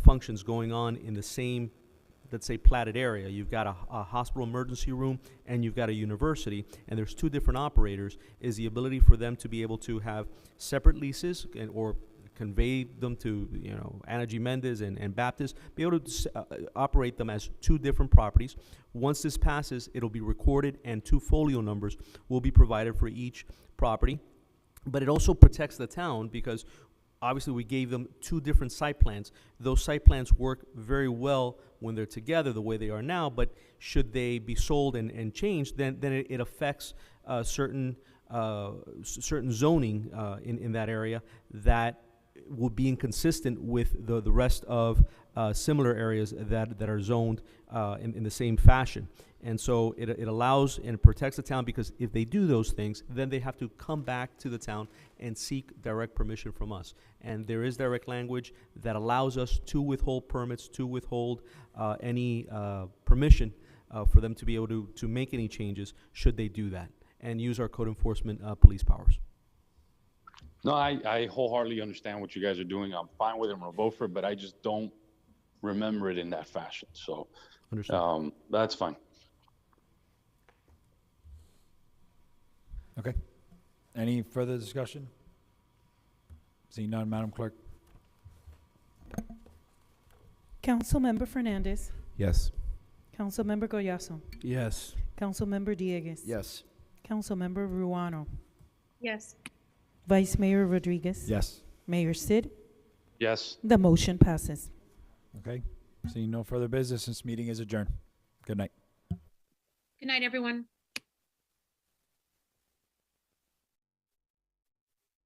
functions going on in the same let's say, platted area. You've got a hospital emergency room and you've got a university, and there's two different operators, is the ability for them to be able to have separate leases or convey them to, Ana G. Mendez and Baptist, be able to operate them as two different properties. Once this passes, it'll be recorded and two folio numbers will be provided for each property. But it also protects the town because obviously we gave them two different site plans. Those site plans work very well when they're together the way they are now, but should they be sold and changed, then it affects certain zoning in that area that will be inconsistent with the rest of similar areas that are zoned in the same fashion. And so it allows and protects the town, because if they do those things, then they have to come back to the town and seek direct permission from us. And there is direct language that allows us to withhold permits, to withhold any permission for them to be able to make any changes should they do that, and use our code enforcement police powers. No, I wholeheartedly understand what you guys are doing. I'm fine with it. I'm gonna vote for it, but I just don't remember it in that fashion. So that's fine. Okay. Any further discussion? Seeing none, Madam Clerk. Councilmember Fernandez. Yes. Councilmember Goyaso. Yes. Councilmember Diegues. Yes. Councilmember Ruano. Yes. Vice Mayor Rodriguez. Yes. Mayor Sid. Yes. The motion passes. Okay. Seeing no further business, this meeting is adjourned. Good night. Good night, everyone.